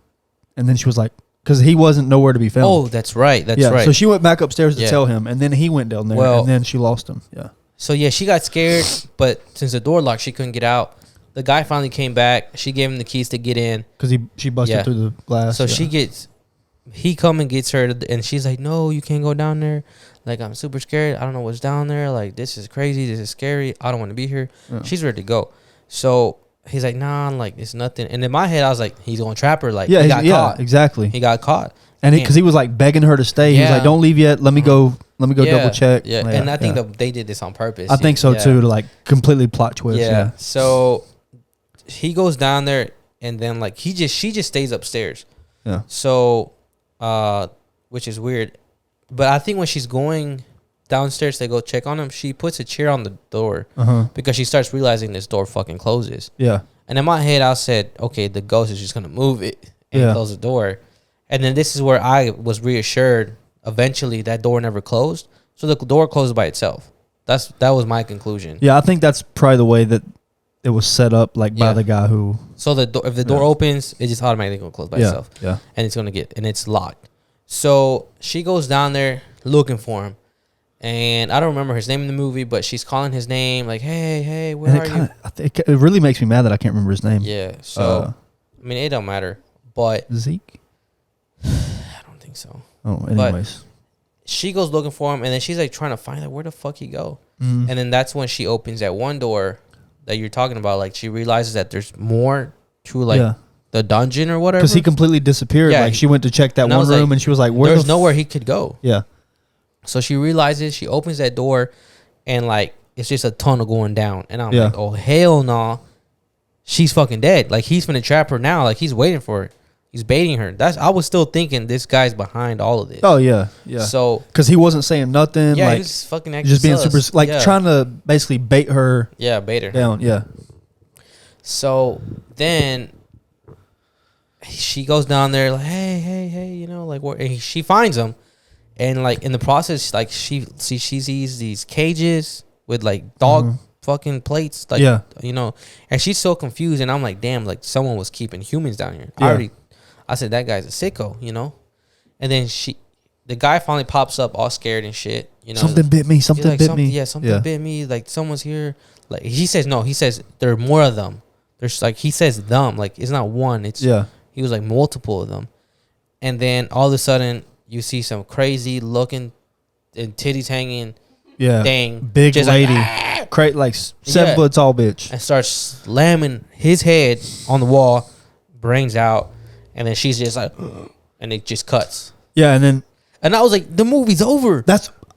And then she was like, because he wasn't nowhere to be found. Oh, that's right. That's right. So she went back upstairs to tell him, and then he went down there, and then she lost him. Yeah. So, yeah, she got scared, but since the door locked, she couldn't get out. The guy finally came back. She gave him the keys to get in. Because she busted through the glass. So he come and gets her, and she's like, no, you can't go down there. Like, I'm super scared. I don't know what's down there. Like, this is crazy. This is scary. I don't want to be here. Yeah. She's ready to go. So he's like, nah, like, it's nothing. And in my head, I was like, he's going to trap her. Like, he got caught. Exactly. He got caught. And because he was like begging her to stay. He was like, don't leave yet. Let me go double check. Yeah. Like, and I think that they did this on purpose. I think so too, to like completely plot twist. Yeah. So he goes down there, and then like she just stays upstairs. Yeah. So, which is weird. But I think when she's going downstairs to go check on him, she puts a chair on the door because she starts realizing this door fucking closes. Yeah. And in my head, I said, okay, the ghost is just going to move it and close the door. And then this is where I was reassured eventually that door never closed. So the door closed by itself. That was my conclusion. Yeah, I think that's probably the way that it was set up, like by the guy who. So if the door opens, it just automatically going to close by itself. Yeah. And it's locked. So she goes down there looking for him. And I don't remember his name in the movie, but she's calling his name like, hey, where are you? It really makes me mad that I can't remember his name. Yeah. So, I mean, it don't matter. But Zeke? I don't think so. Oh, anyways. But she goes looking for him, and then she's like trying to find out where the fuck he go. Mm. And then that's when she opens that one door that you're talking about. Like, she realizes that there's more to like the dungeon or whatever. Because he completely disappeared. Yeah, like she went to check that one room, and she was like, there's nowhere he could go. Yeah. So she realizes, she opens that door, and like it's just a tunnel going down. And I'm like, oh hell no, she's fucking dead. Like he's gonna trap her now. Like he's waiting for it. He's baiting her. I was still thinking this guy's behind all of this. Oh yeah. So because he wasn't saying nothing. Yeah, like, he was fucking acting just being super, like trying to basically bait her. Yeah, bait her down. Yeah. So then she goes down there like, hey, you know, like and she finds him. And like in the process, like she sees these cages with like dog fucking plates, like you know, and she's so confused. And I'm like, damn, like someone was keeping humans down here. Yeah. I said that guy's a sicko, you know. And then the guy finally pops up, all scared and shit. You know, something bit me. Something bit me. Yeah, something bit me. Like someone's here. Like he says no. He says there are more of them. There's like he says them. Like it's not one. It's He was like multiple of them. And then all of a sudden, you see some crazy looking and titties hanging thing. Big lady. Like 7 foot tall bitch. And starts slamming his head on the wall, brains out. And then she's just like, and it just cuts. Yeah, and I was like, the movie's over.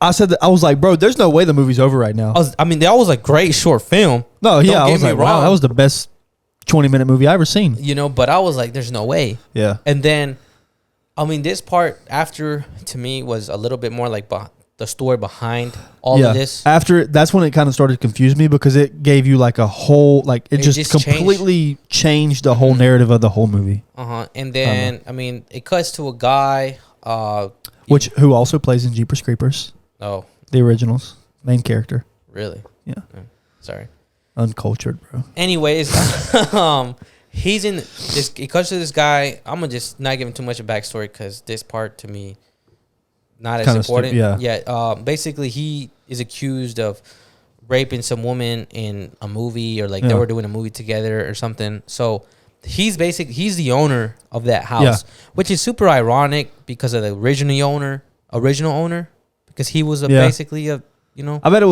I was like, bro, there's no way the movie's over right now. I mean, that was a great short film. No, yeah, I was like, wow, that was the best 20-minute movie I ever seen. You know, but I was like, there's no way. Yeah. And then, I mean, this part after, to me, was a little bit more like the story behind all of this. After that's when it kind of started to confuse me because it gave you like a whole it just completely changed the whole narrative of the whole movie. And then I mean, it cuts to a guy, who also plays in Jeepers Creepers. Oh, the originals, main character. Really? Yeah. Sorry. Uncultured, bro. Anyways, he's in this. It cuts to this guy. I'm gonna just not give him too much of backstory because this part to me not as important. Basically, he is accused of raping some woman in a movie, or like they were doing a movie together or something. So he's the owner of that house, which is super ironic because of the original owner, because he was basically a. I bet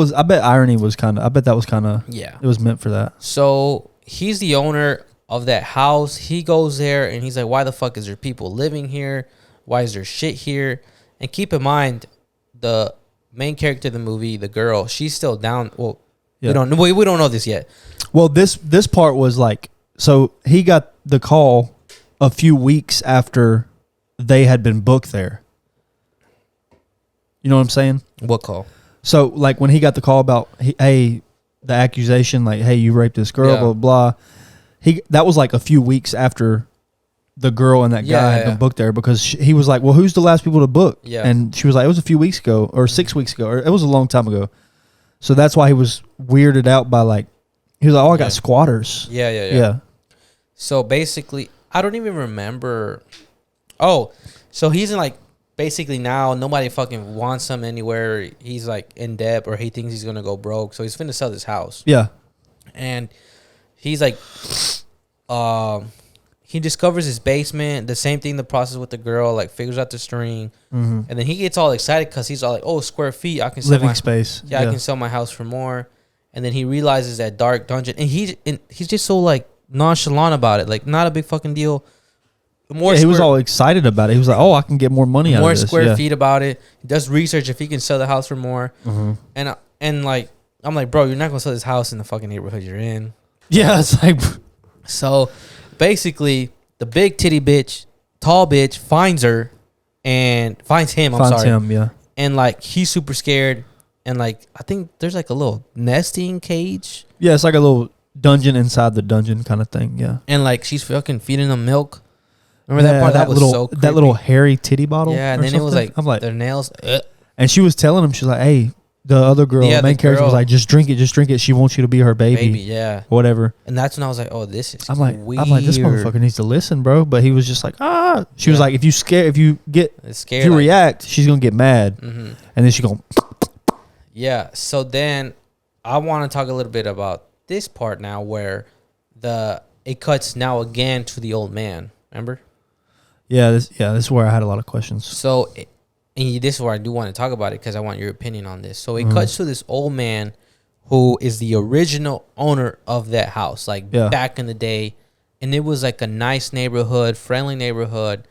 irony was I bet that was it was meant for that. So he's the owner of that house. He goes there and he's like, why the fuck is there people living here? Why is there shit here? And keep in mind, the main character of the movie, the girl, she's still down. Well, we don't know this yet. Well, this part was like, so he got the call a few weeks after they had been booked there. You know what I'm saying? What call? So, like, when he got the call about, the accusation, like, hey, you raped this girl, blah, blah, that was like a few weeks after the girl and that guy had been booked there because he was like, well, who's the last people to book? Yeah. And she was like, it was a few weeks ago or 6 weeks ago, or it was a long time ago. So that's why he was weirded out by, like, he was like, oh, I got squatters. Yeah. So, basically, I don't even remember. Oh, so he's in, like, basically now nobody fucking wants him anywhere. He's like in debt or he thinks he's gonna go broke, so he's finna sell this house. Yeah. And he's like he discovers his basement, the same thing the process with the girl, like figures out the string, and then he gets all excited because he's all like, oh, square feet, I can sell living space. I can sell my house for more. And then he realizes that dark dungeon, and he's just so like nonchalant about it, like not a big fucking deal. He was all excited about it. He was like, "Oh, I can get more money out of this." More square feet about it. He does research if he can sell the house for more. And like, I'm like, bro, you're not gonna sell this house in the fucking neighborhood you're in. Yeah, it's like. So, basically, the big titty bitch, tall bitch, finds him. Finds him, yeah. And like, he's super scared. And like, I think there's like a little nesting cage. Yeah, it's like a little dungeon inside the dungeon kind of thing. Yeah. And like, she's fucking feeding them milk. Remember that part? That was so creepy. That little hairy titty bottle. Yeah, and then it was like, I'm like their nails. And she was telling him, she's like, "Hey, the other girl, the main character, was like, just drink it. She wants you to be her baby, whatever." And that's when I was like, "Oh, this is." I'm like, this motherfucker needs to listen, bro. But he was just like, ah. She was like, if you react, she's gonna get mad, and then she gonna. Yeah. So then, I want to talk a little bit about this part now, where it cuts now again to the old man. Remember? Yeah, this is where I had a lot of questions. So, and this is where I do want to talk about it because I want your opinion on this. So, it cuts to this old man who is the original owner of that house, like back in the day. And it was like a nice neighborhood, friendly neighborhood.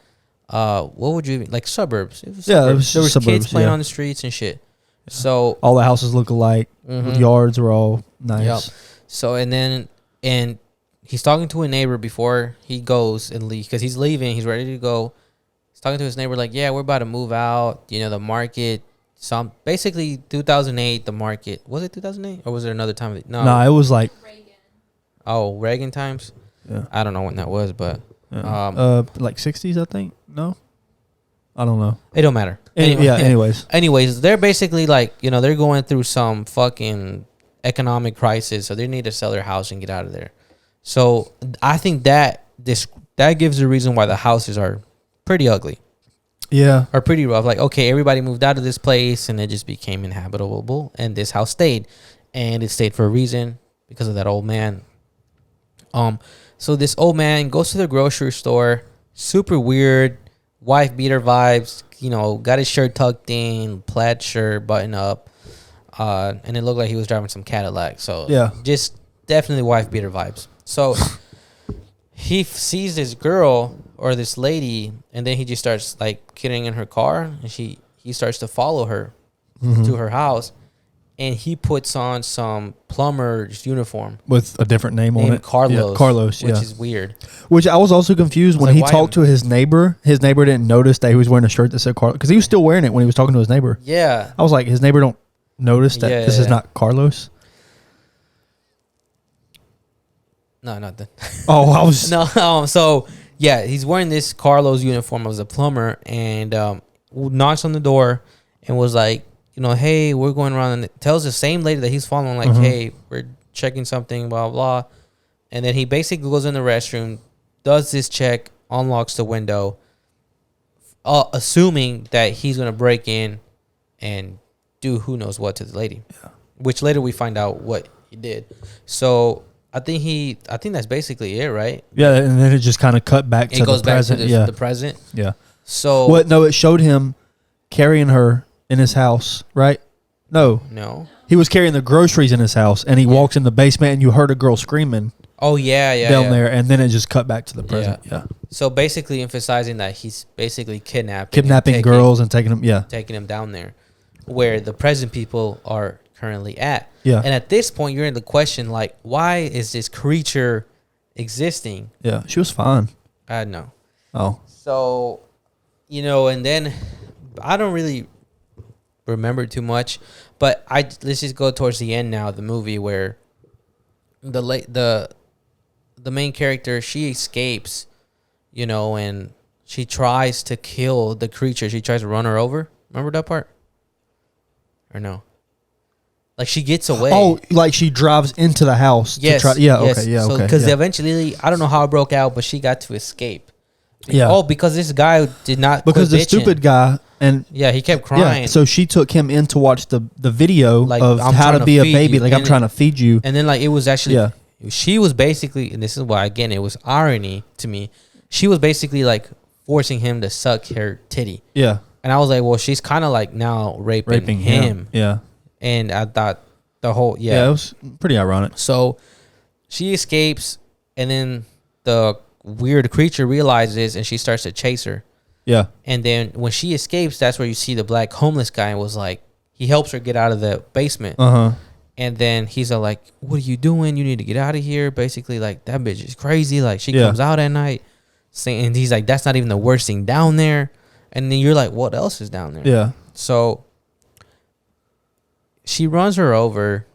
What would you like suburbs? It was suburbs. There was kids playing on the streets and shit. Yeah. So all the houses look alike. The yards were all nice. Yep. So and he's talking to a neighbor before he goes and leaves because he's leaving. He's ready to go. He's talking to his neighbor like, yeah, we're about to move out. You know, the market. Basically 2008, the market. Was it 2008 or was it another time? No, it was like Reagan. Oh, Reagan times. Yeah, I don't know when that was, but like 60s, I think. No, I don't know. It don't matter. Anyways, they're basically like, you know, they're going through some fucking economic crisis, so they need to sell their house and get out of there. So I think that gives the reason why the houses are pretty ugly. Yeah. Or pretty rough. Like, okay, everybody moved out of this place and it just became inhabitable and this house stayed. And it stayed for a reason because of that old man. So this old man goes to the grocery store, super weird, wife beater vibes, you know, got his shirt tucked in, plaid shirt, button up. And it looked like he was driving some Cadillac. So yeah, just definitely wife beater vibes. So he sees this girl or this lady, and then he just starts like getting in her car, and he starts to follow her to her house, and he puts on some plumber's uniform with a different name on named it. Carlos. Yeah, Carlos, which yeah. is weird. Which I was also confused when like, he why talked to his neighbor. His neighbor didn't notice that he was wearing a shirt that said Carlos because he was still wearing it when he was talking to his neighbor. Yeah. I was like, his neighbor don't notice that this is not Carlos. No, nothing. Oh, I was No. So yeah, he's wearing this Carlos uniform as a plumber, and knocks on the door and was like, hey, we're going around, and tells the same lady that he's following, like, hey, we're checking something, blah, blah. And then he basically goes in the restroom, does this check, unlocks the window, assuming that he's going to break in and do who knows what to the lady, which later we find out what he did. So I think that's basically it, right? Yeah, and then it just kind of cut back to the present. The present. Yeah. So what? No, it showed him carrying her in his house, right? No. He was carrying the groceries in his house, and he walks in the basement, and you heard a girl screaming. Oh yeah, down there, and then it just cut back to the present. Yeah. So basically, emphasizing that he's basically kidnapping girls and taking them down there, where the present people are currently at. Yeah. And at this point, you're in the question like, why is this creature existing? Yeah, she was fine. I know. Oh. So, and then I don't really remember too much, but let's just go towards the end now of the movie where the main character, she escapes, and she tries to kill the creature. She tries to run her over. Remember that part? Or no? Like she gets away. Oh, like she drives into the house. Yes. To try, okay. Yeah. So, okay. Because eventually, I don't know how it broke out, but she got to escape. Yeah. Oh, because this guy did not. Because the stupid guy and he kept crying. Yeah. So she took him in to watch the video like, of how to be a baby. You. Like I'm trying to feed you. And then like it was actually she was basically, and this is why again it was irony to me. She was basically like forcing him to suck her titty. Yeah. And I was like, well, she's kind of like now raping him. Yeah. And I thought the whole it was pretty ironic. So she escapes, and then the weird creature realizes, and she starts to chase her. Yeah. And then when she escapes, that's where you see the black homeless guy, and was like, he helps her get out of the basement. And then he's like, what are you doing? You need to get out of here. Basically, like, that bitch is crazy. Like, she comes out at night. And he's like, that's not even the worst thing down there. And then you're like, what else is down there? Yeah. So she runs her over.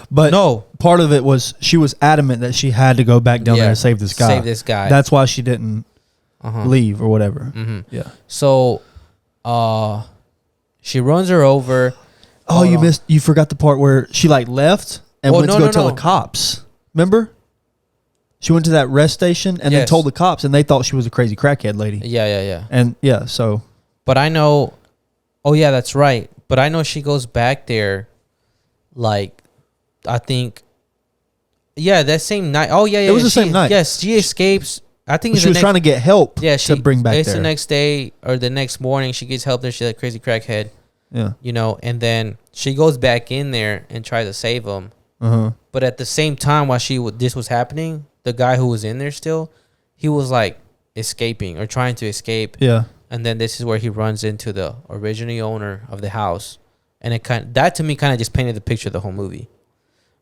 But no, part of it was she was adamant that she had to go back down there and save this guy. That's why she didn't leave or whatever. Yeah. So she runs her over. Oh, you forgot the part where she like left and went to go tell the cops. Remember? She went to that rest station and then told the cops, and they thought she was a crazy crackhead lady. Yeah. And so. But I know. Oh yeah, that's right. But I know she goes back there, like, I think. Yeah, that same night. Oh yeah. It was the same night. Yes, she escapes. I think she was trying to get help. Yeah, to bring back there. It's the next day or the next morning. She gets help there. She's that crazy crackhead. Yeah. And then she goes back in there and tries to save him. But at the same time, while this was happening, the guy who was in there still, he was like escaping or trying to escape. Yeah. And then this is where he runs into the original owner of the house, and that to me kind of just painted the picture of the whole movie.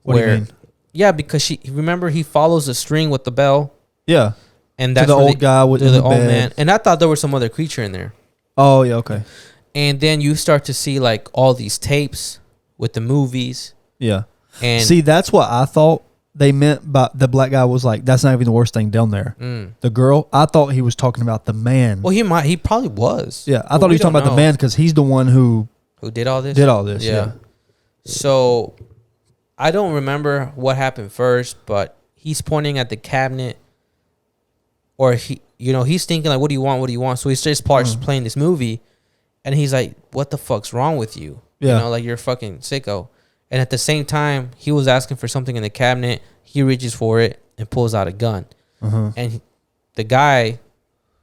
What do you mean? Yeah, because he follows a string with the bell. Yeah. And that's to the old guy with the old man. And I thought there was some other creature in there. Oh yeah, okay. And then you start to see like all these tapes with the movies. Yeah. And see, that's what I thought they meant by the black guy was like, that's not even the worst thing down there. The girl, I thought he was talking about the man. Well, he probably was. Yeah, I thought he was talking about the man because he's the one who did all this. Yeah. So I don't remember what happened first, but he's pointing at the cabinet, or he's thinking like, what do you want? What do you want? So he just starts playing this movie, and he's like, what the fuck's wrong with you? Yeah. Like you're a fucking sicko. And at the same time, he was asking for something in the cabinet. He reaches for it and pulls out a gun. And the guy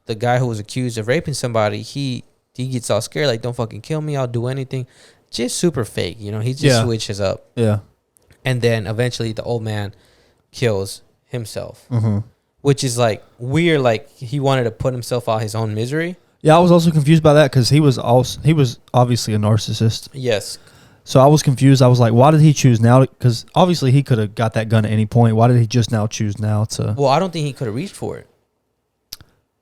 who was accused of raping somebody, he gets all scared, like, don't fucking kill me. I'll do anything. Just super fake. He just switches up. Yeah. And then eventually the old man kills himself, which is like weird. Like he wanted to put himself out his own misery. Yeah, I was also confused by that because he was obviously a narcissist. Yes. So I was confused. I was like, why did he choose now? Because obviously he could have got that gun at any point. Why did he just now choose now to? Well, I don't think he could have reached for it.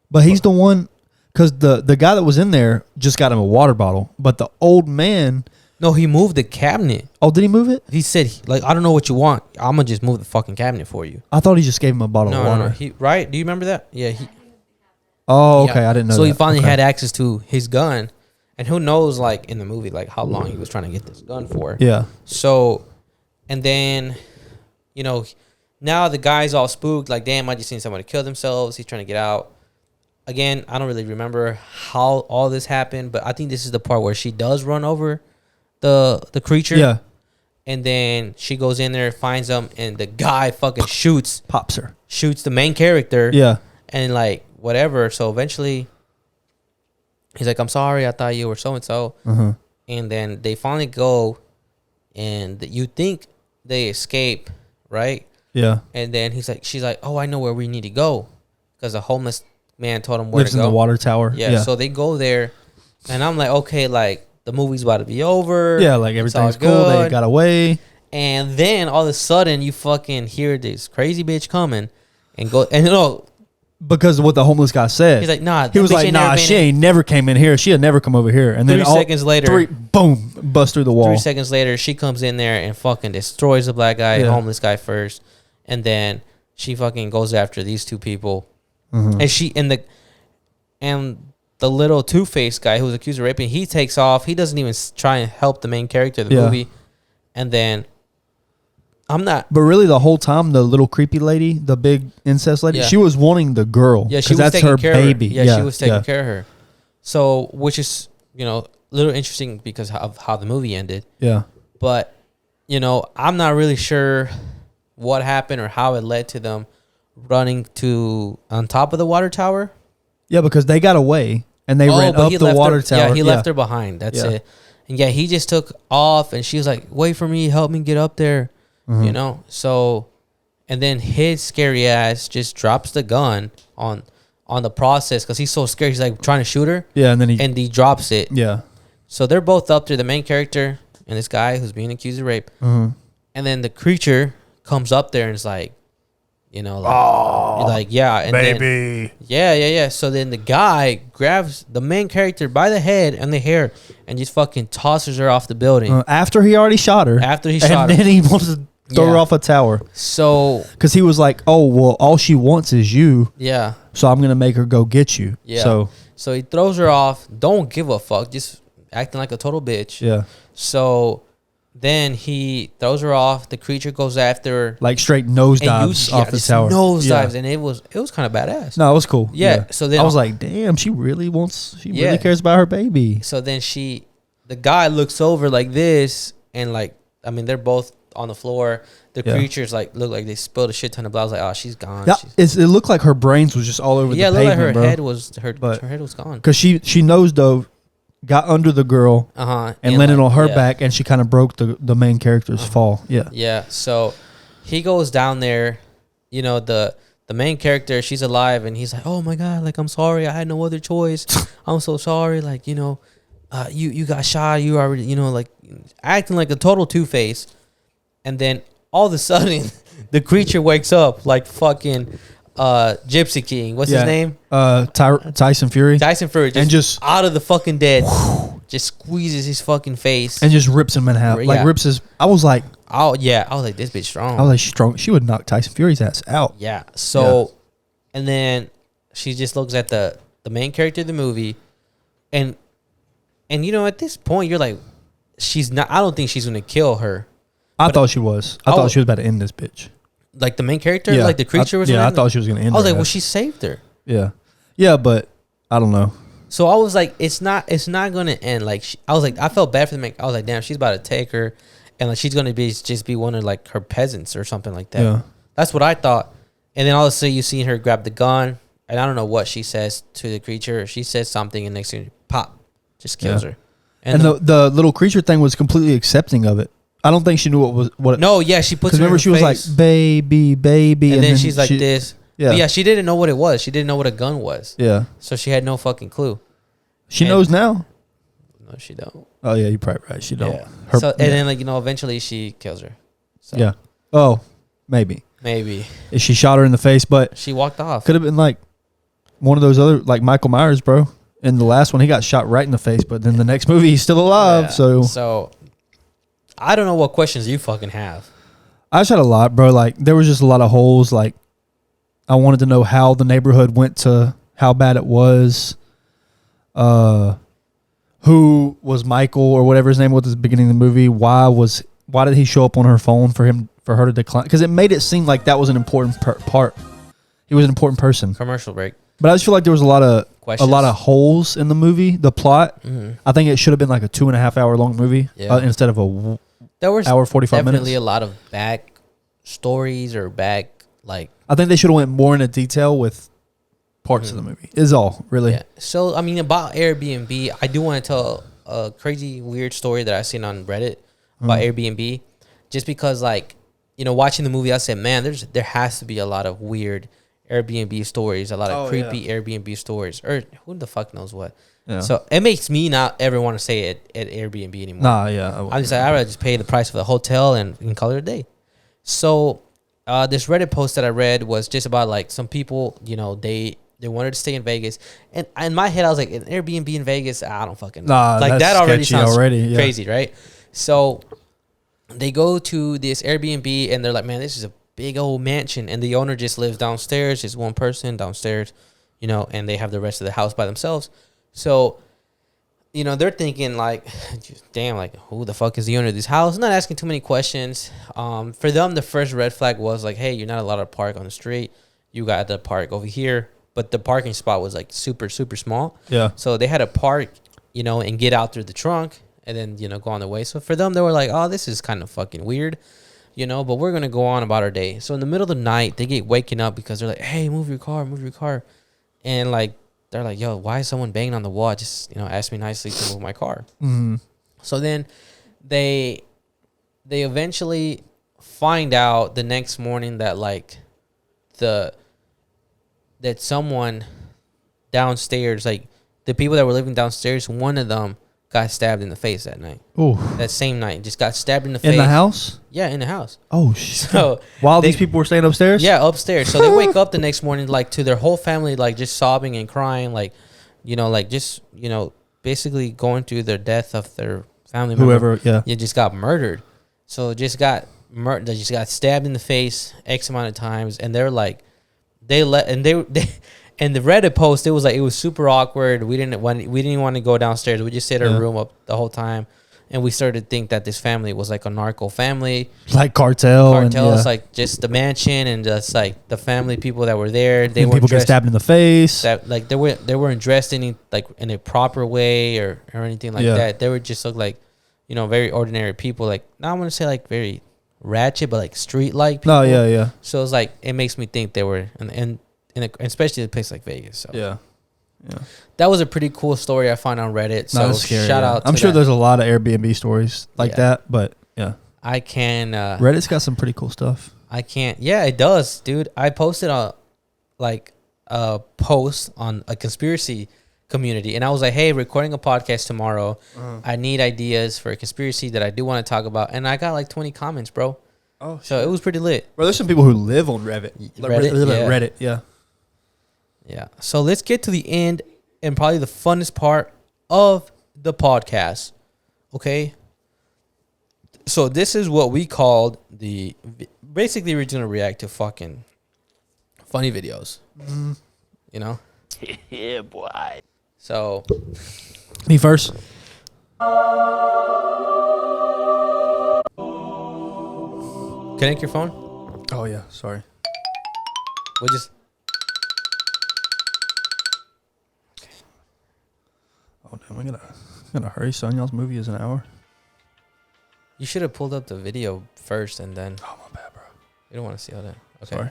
But he's the one, because the guy that was in there just got him a water bottle. But the old man. No, he moved the cabinet. Oh, did he move it? He said, like, I don't know what you want. I'm going to just move the fucking cabinet for you. I thought he just gave him a bottle of water. No. Right? Do you remember that? Yeah. Oh, okay. I didn't know so that. he finally Okay. had access to his gun. And who knows, like, in the movie, like, how long he was trying to get this gun for. Yeah. So, and then, you know, now the guy's all spooked. Like, damn, I just seen somebody kill themselves. He's trying to get out. Again, I don't really remember how all this happened, but I think this is the part where she does run over the creature. Yeah. And then she goes in there, finds him, and the guy fucking shoots the main character. Yeah. And, like, whatever. So eventually, he's like, I'm sorry, I thought you were so-and-so. Uh-huh. And then they finally go, and you think they escape, right? Yeah. And then she's like, oh, I know where we need to go. Because a homeless man told him where Lives to go. in the water tower. Yeah, so they go there, and I'm like, okay, like, the movie's about to be over. Yeah, like, everything's cool. They got away. And then, all of a sudden, you fucking hear this crazy bitch coming, and go, and, you know, because of what the homeless guy said. he's like, nah. He was like, nah, she ain't never came in here. She had never come over here. And then 3 seconds later, boom, bust through the wall. 3 seconds later, she comes in there and fucking destroys the black guy, Yeah. homeless guy first, and then she fucking goes after these two people, Mm-hmm. and the little Two-Face guy who was accused of raping, he takes off. He doesn't even try and help the main character of the movie, and then But really, the whole time, the little creepy lady, the big incest lady, Yeah. she was wanting the girl. Yeah, she was that's taking her care baby. of her. Yeah, she was taking care of her. So, which is, you know, a little interesting because of how the movie ended. Yeah. But, you know, I'm not really sure what happened or how it led to them running on top of the water tower. Yeah, because they got away and they ran up the water tower. Yeah, he left her behind. That's it. And yeah, he just took off, and she was like, wait for me, help me get up there. Mm-hmm. You know? So, and then his scary ass just drops the gun on the process because he's so scared. He's like trying to shoot her. Yeah, and then he drops it. Yeah. So they're both up there, the main character and this guy who's being accused of rape. Mm-hmm. And then the creature comes up there and is like, you know, like yeah, and baby. Then, yeah. So then the guy grabs the main character by the head and the hair and just fucking tosses her off the building. After he already shot her. After he shot her. And then he wants to throw her off a tower. So. Because he was like, oh, well, all she wants is you. Yeah. So I'm going to make her go get you. Yeah. So he throws her off. Don't give a fuck. Just acting like a total bitch. Yeah. So then he throws her off. The creature goes after her. Like straight nosedives off the tower. Nosedives. And it was kind of badass. No, it was cool. Yeah. So then I was like, damn, she really cares about her baby. So then the guy looks over like this and like, I mean, they're both on the floor. The creatures like look like they spilled a shit ton of blood. I was like, oh, she's gone. Yeah, it looked like her brains was just all over the pavement, like her bro. head was her head was gone. Because she nose dove, got under the girl, and landed on her back, and she kind of broke the main character's fall. Yeah. Yeah. So he goes down there, you know, the main character, she's alive, and he's like, oh my God, like, I'm sorry, I had no other choice. I'm so sorry, like, you know, you got shot, you already, you know, like acting like a total Two-Face. And then all of a sudden the creature wakes up like fucking Gypsy King. What's his name? Tyson Fury. Tyson Fury. Just out of the fucking dead. Just squeezes his fucking face. And just rips him in half. Yeah. Like rips his. I was like, I was like, this bitch strong. I was like, she's strong. She would knock Tyson Fury's ass out. Yeah. So, and then she just looks at the main character of the movie, and you know, at this point, you're like, she's not. I don't think she's gonna kill her. I thought she was. I thought she was about to end this bitch. Like the main character, like the creature was. Yeah, I thought she was gonna end. I was her like, well, ass. she saved her. Yeah, yeah, but I don't know. So I was like, it's not gonna end. Like I was like, I felt bad for the main. I was like, damn, she's about to take her, and like she's gonna be one of like her peasants or something like that. Yeah, that's what I thought. And then all of a sudden, you see her grab the gun, and I don't know what she says to the creature. She says something, and next thing, pop, just kills her. And the little creature thing was completely accepting of it. I don't think she knew what. No, yeah, she puts. Because remember, she was like, "Baby, baby," and then she's like this. Yeah, but yeah, she didn't know what it was. She didn't know what a gun was. Yeah, so she had no fucking clue. She knows now. No, she don't. Oh yeah, you're probably right. She don't. Yeah. And then like eventually she kills her. So yeah. Oh, maybe. Maybe She shot her in the face, but she walked off. Could have been like one of those other, like Michael Myers, bro. In the last one, he got shot right in the face, but then the next movie, he's still alive. Yeah. So I don't know what questions you fucking have. I just had a lot, bro. Like there was just a lot of holes. Like I wanted to know how the neighborhood went to how bad it was. Who was Michael or whatever his name was at the beginning of the movie? Why did he show up on her phone for her to decline? Because it made it seem like that was an important part. He was an important person. Commercial break. But I just feel like there was a lot of holes in the movie, the plot. Mm-hmm. I think it should have been like a 2.5 hour long movie instead of there was hour 45 minutes. Definitely a lot of back stories or back like. I think they should have went more into detail with parts of the movie. Is all really. Yeah. So I mean about Airbnb, I do want to tell a crazy weird story that I seen on Reddit about Airbnb, just because like watching the movie, I said, man, there has to be a lot of weird Airbnb stories, a lot of creepy Airbnb stories, or who the fuck knows what. Yeah. So it makes me not ever want to stay at Airbnb anymore. Nah, yeah. I'm just like, I'd rather just pay the price for the hotel and call it a day. So this Reddit post that I read was just about like some people, they wanted to stay in Vegas, and in my head I was like, an Airbnb in Vegas, I don't fucking know. Nah, like that already sounds yeah. crazy, right? So they go to this Airbnb and they're like, man, this is a big old mansion, and the owner just lives downstairs, just one person downstairs, and they have the rest of the house by themselves. So, they're thinking like, damn, like who the fuck is the owner of this house? Not asking too many questions. For them, the first red flag was like, hey, you're not allowed to park on the street. You got to park over here. But the parking spot was like super, super small. Yeah. So they had to park, and get out through the trunk and then, go on the way. So for them, they were like, oh, this is kind of fucking weird. But we're going to go on about our day. So in the middle of the night, they get waking up because they're like, hey, move your car. And like, they're like, yo, why is someone banging on the wall? Just, ask me nicely to move my car. Mm-hmm. So then they eventually find out the next morning that like that someone downstairs, like the people that were living downstairs, one of them got stabbed in the face that night. Oh, that same night, just got stabbed in the face. In the house? Yeah, in the house. Oh shit! So while these people were staying upstairs? Yeah, upstairs. So they wake up the next morning, like to their whole family, like just sobbing and crying, like, like just basically going through the death of their family member. Whoever, yeah, you just got murdered. So just got murdered. They just got stabbed in the face X amount of times, and they're like, they and the Reddit post, it was like, it was super awkward. We didn't want to go downstairs. We just stayed in our room up the whole time, and we started to think that this family was like a narco family, like cartels, like just the mansion and just like the family people that were there. They were people get stabbed in the face. That like they weren't dressed in a proper way or anything like that. They were just look like very ordinary people. Like I don't want to say like very ratchet, but like street like people. Oh yeah. So it's like it makes me think they were and especially in a place like Vegas. So yeah, that was a pretty cool story I found on Reddit. So scary, shout out. I'm sure there's a lot of Airbnb stories like that, but yeah, I can. Reddit's got some pretty cool stuff. I can't. Yeah, it does, dude. I posted a post on a conspiracy community, and I was like, hey, recording a podcast tomorrow. I need ideas for a conspiracy that I do want to talk about, and I got like 20 comments, bro. Oh, so it was pretty lit. Bro, there's some people who live on Reddit. Reddit, yeah. Yeah. So let's get to the end and probably the funnest part of the podcast. Okay. So this is what we called basically we're going to react to fucking funny videos. Mm-hmm. Yeah, boy. So. Me first. Connect your phone. Oh yeah, sorry. We'll just. Oh damn, I gotta hurry, son. Y'all's movie is an hour. You should have pulled up the video first and then. Oh my bad, bro. You don't want to see all that. Okay. Sorry.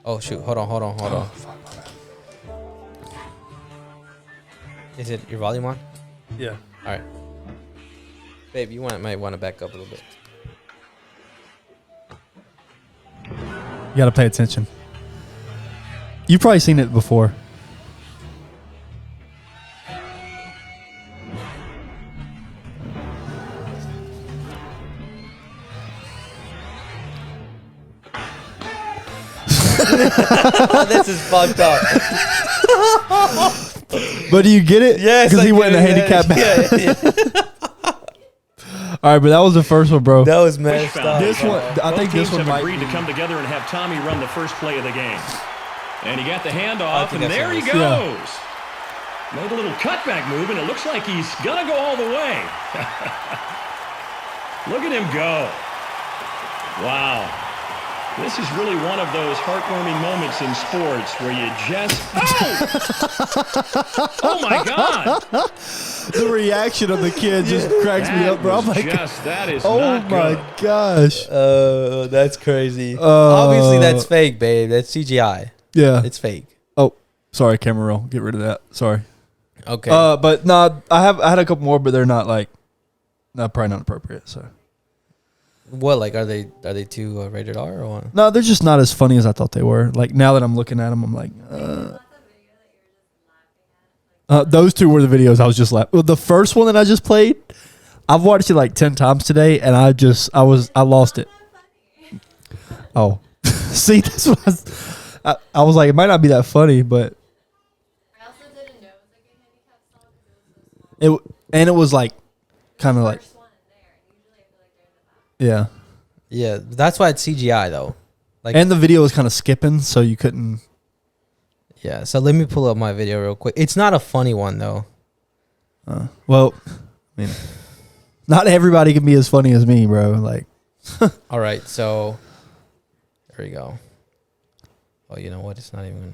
Oh shoot! Hold on. Fuck, my bad. Is it your volume on? Yeah. All right. Babe, you might want to back up a little bit. You gotta pay attention. You've probably seen it before. This is fucked up. But do you get it? Yes, because I he went in a get it, handicap. yeah. All right, but that was the first one, bro. That was messed up. This one, I think this Both teams one have might agreed be. to come together and have Tommy run the first play of the game. And he got the handoff, think and I've there he seen goes. this. Made a little cutback move, and it looks like he's going to go all the way. Look at him go. Wow. This is really one of those heartwarming moments in sports where you just... Oh! Oh, my God. The reaction of the kid just cracks me up, bro. I'm like, that is oh not my good. gosh. That's crazy. Obviously, that's fake, babe. That's CGI. Yeah. It's fake. Oh, sorry, camera roll. Get rid of that. Sorry. Okay. But no, I had a couple more, but they're not like, probably not appropriate. So What, like, are they too rated R or what? no, they're just not as funny as I thought they were. Like now that I'm looking at them, I'm like, those two were the videos I was just laughing. Well, the first one that I just played, I've watched it like 10 times today, and I lost it. Oh, see, that's what I was like, it might not be that funny, but I also didn't know it was like a handicap song because it was so small. it was like kind of like, First one in there, and usually I feel like they're in the back. yeah. Yeah, that's why it's CGI though. Like, And the video was kind of skipping, so you couldn't. yeah. So let me pull up my video real quick. It's not a funny one though. Well, I mean, not everybody can be as funny as me, bro. Like, All right, so there we go. Oh, you know what? It's not even.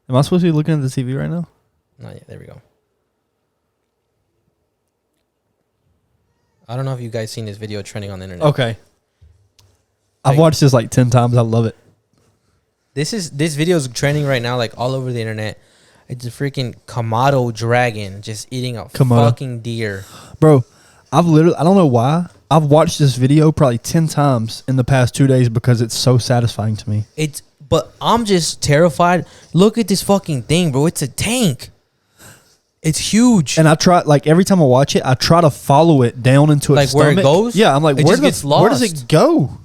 am I supposed to be looking at the TV right now? Not yet. There we go. I don't know if you guys seen this video trending on the internet. Okay. I've watched this like 10 times. I love it. This video is trending right now, like all over the internet. It's a freaking Komodo dragon just eating a Komodo. fucking deer. Bro, I don't know why. I've watched this video probably 10 times in the past 2 days because it's so satisfying to me. But I'm just terrified. Look at this fucking thing, bro. It's a tank. It's huge. And I try, like, every time I watch it, I try to follow it down into its Like where it stomach. goes? Yeah, I'm like, It where just gets where does lost. it go?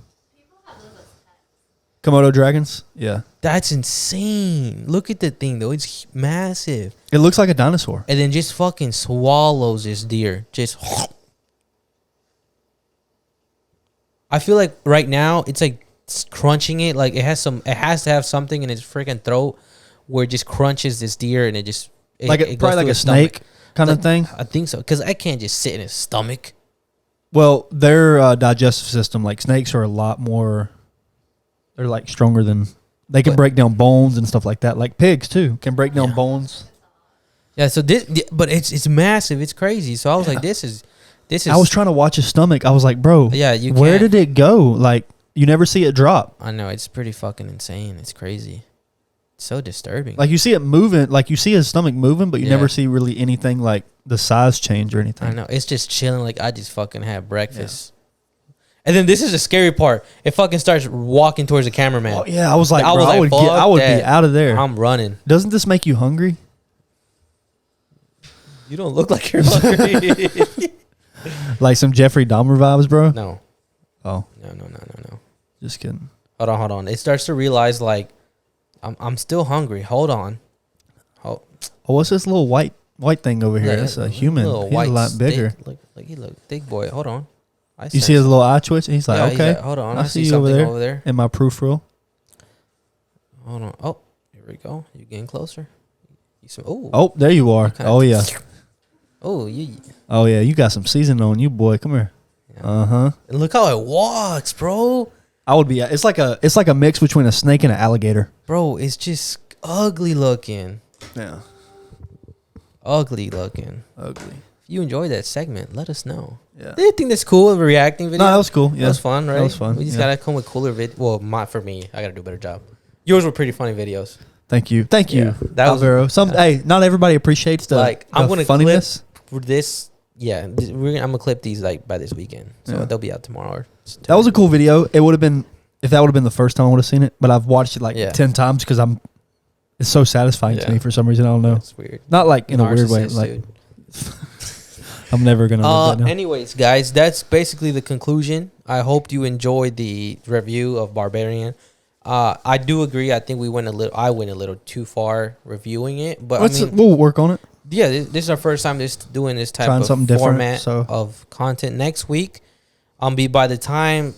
Komodo dragons? Yeah. That's insane. Look at the thing, though. It's massive. It looks like a dinosaur. And then just fucking swallows this deer. Just. I feel like right now it's like crunching it. Like it has to have something in its freaking throat where it just crunches this deer and it just. Like it goes probably like through a its stomach. snake kind of Like, thing. I think so. Because I can't just sit in his stomach. Well, their digestive system, like snakes, are a lot more. They're like stronger than they can break down bones and stuff like that. Like pigs too can break down bones. Yeah. So but it's massive. It's crazy. So I was like, this is. I was trying to watch his stomach. I was like, bro, Yeah, where can't. did it go? Like you never see it drop. I know it's pretty fucking insane. It's crazy. It's so disturbing. Like you see it moving. Like you see his stomach moving, but you Yeah. never see really anything like the size change or anything. I know it's just chilling. Like I just fucking had breakfast. And then this is the scary part. It fucking starts walking towards the cameraman. Oh yeah, I was like, I bro, was like, I fuck would that. be out of there. I'm running. Doesn't this make you hungry? You don't look like you're hungry. Like some Jeffrey Dahmer vibes, bro? No. Oh, No. just kidding. Hold on. It starts to realize like I'm still hungry. Hold on. Oh, what's this little white thing over here? Yeah, That's a human. little He's a white lot bigger. stick. Look, he look thick boy. Hold on. You see his little eye twitch? And he's like, Yeah, he's okay. like, hold on. I I see see you over something there. over there. In my proof roll. Hold on. Oh, here we go. You getting closer? Oh. Oh, there you are. Kinda- Oh yeah. Oh, you. Oh yeah. You got some seasoning on you, boy. Come here. Yeah. And look how it walks, bro. I would be. It's like a mix between a snake and an alligator. Bro, it's just ugly looking. Yeah. Ugly looking. Ugly. If you enjoyed that segment, let us know. Yeah. Did you think that's cool? A reacting video? No, that was cool. Yeah. That was fun, right? That was fun. We just yeah. gotta come with cooler Well, for me, I gotta do a better job. Yours were pretty funny videos. Thank you. Thank you. Yeah, that was- Alvaro. Hey, not everybody appreciates the Like, the I'm gonna funniness. For this, yeah, I'm gonna clip these like by this weekend, so Yeah. they'll be out tomorrow. That was a cool video. It would have been if that would have been the first time I would have seen it, but I've watched it like Yeah. 10 times because it's so satisfying to Yeah. me for some reason. I don't know. That's weird. Not like in a weird way. Narcissist, Like dude. I'm never gonna live that now. Anyways, guys, that's basically the conclusion. I hope you enjoyed the review of Barbarian. I do agree. I think I went a little too far reviewing it, but we'll work on it. Yeah, this is our first time doing this type Trying of something different, format so. of content. Next week, by the time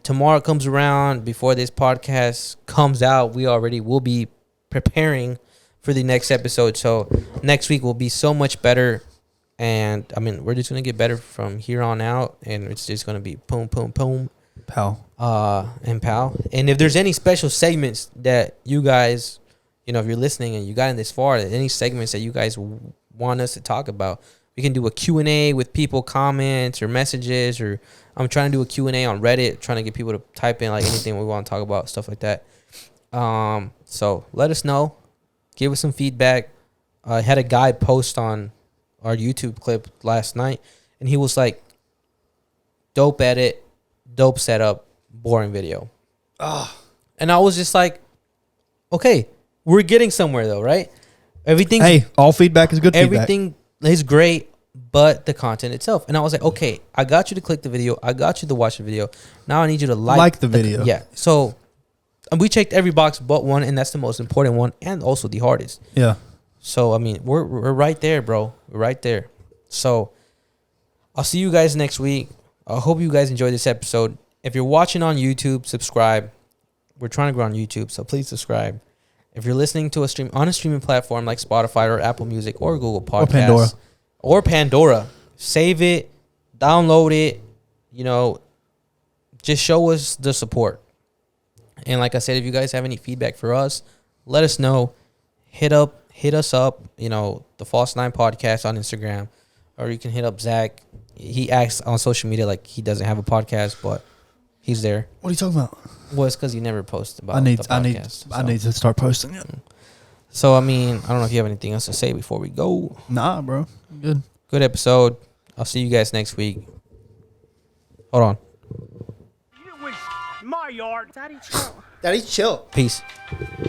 tomorrow comes around, before this podcast comes out, will be preparing for the next episode. So next week will be so much better, and we're just gonna get better from here on out, and it's just gonna be boom, boom, boom, Pal. and pal. And if there's any special segments that you guys, if you're listening and you got in this far, any segments that you guys want us to talk about, we can do a Q&A with people, comments or messages, or I'm trying to do a Q&A on Reddit, trying to get people to type in like anything we want to talk about, stuff like that. So let us know. Give us some feedback. I had a guy post on our YouTube clip last night, and he was like, dope edit, dope setup, boring video. And I was just like, okay, we're getting somewhere though, right? Hey, all feedback is good feedback. Everything is great, but the content itself. And I was like, okay, I got you to click the video. I got you to watch the video. Now I need you to like the video. Yeah. So we checked every box but one, and that's the most important one and also the hardest. Yeah. So, we're right there, bro. We're right there. So I'll see you guys next week. I hope you guys enjoyed this episode. If you're watching on YouTube, subscribe. We're trying to grow on YouTube, so please subscribe. If you're listening to on a streaming platform like Spotify or Apple Music or Google Podcasts or Pandora, save it, download it, just show us the support. And like I said, if you guys have any feedback for us, let us know. Hit us up, the False 9 Podcast on Instagram, or you can hit up Zach. He acts on social media like he doesn't have a podcast, but he's there. What are you talking about? Well, it's because you never post about I need to start posting it. So, I don't know if you have anything else to say before we go. Nah, bro. Good. Good episode. I'll see you guys next week. Hold on. My yard. Daddy, chill. Daddy, chill. Peace.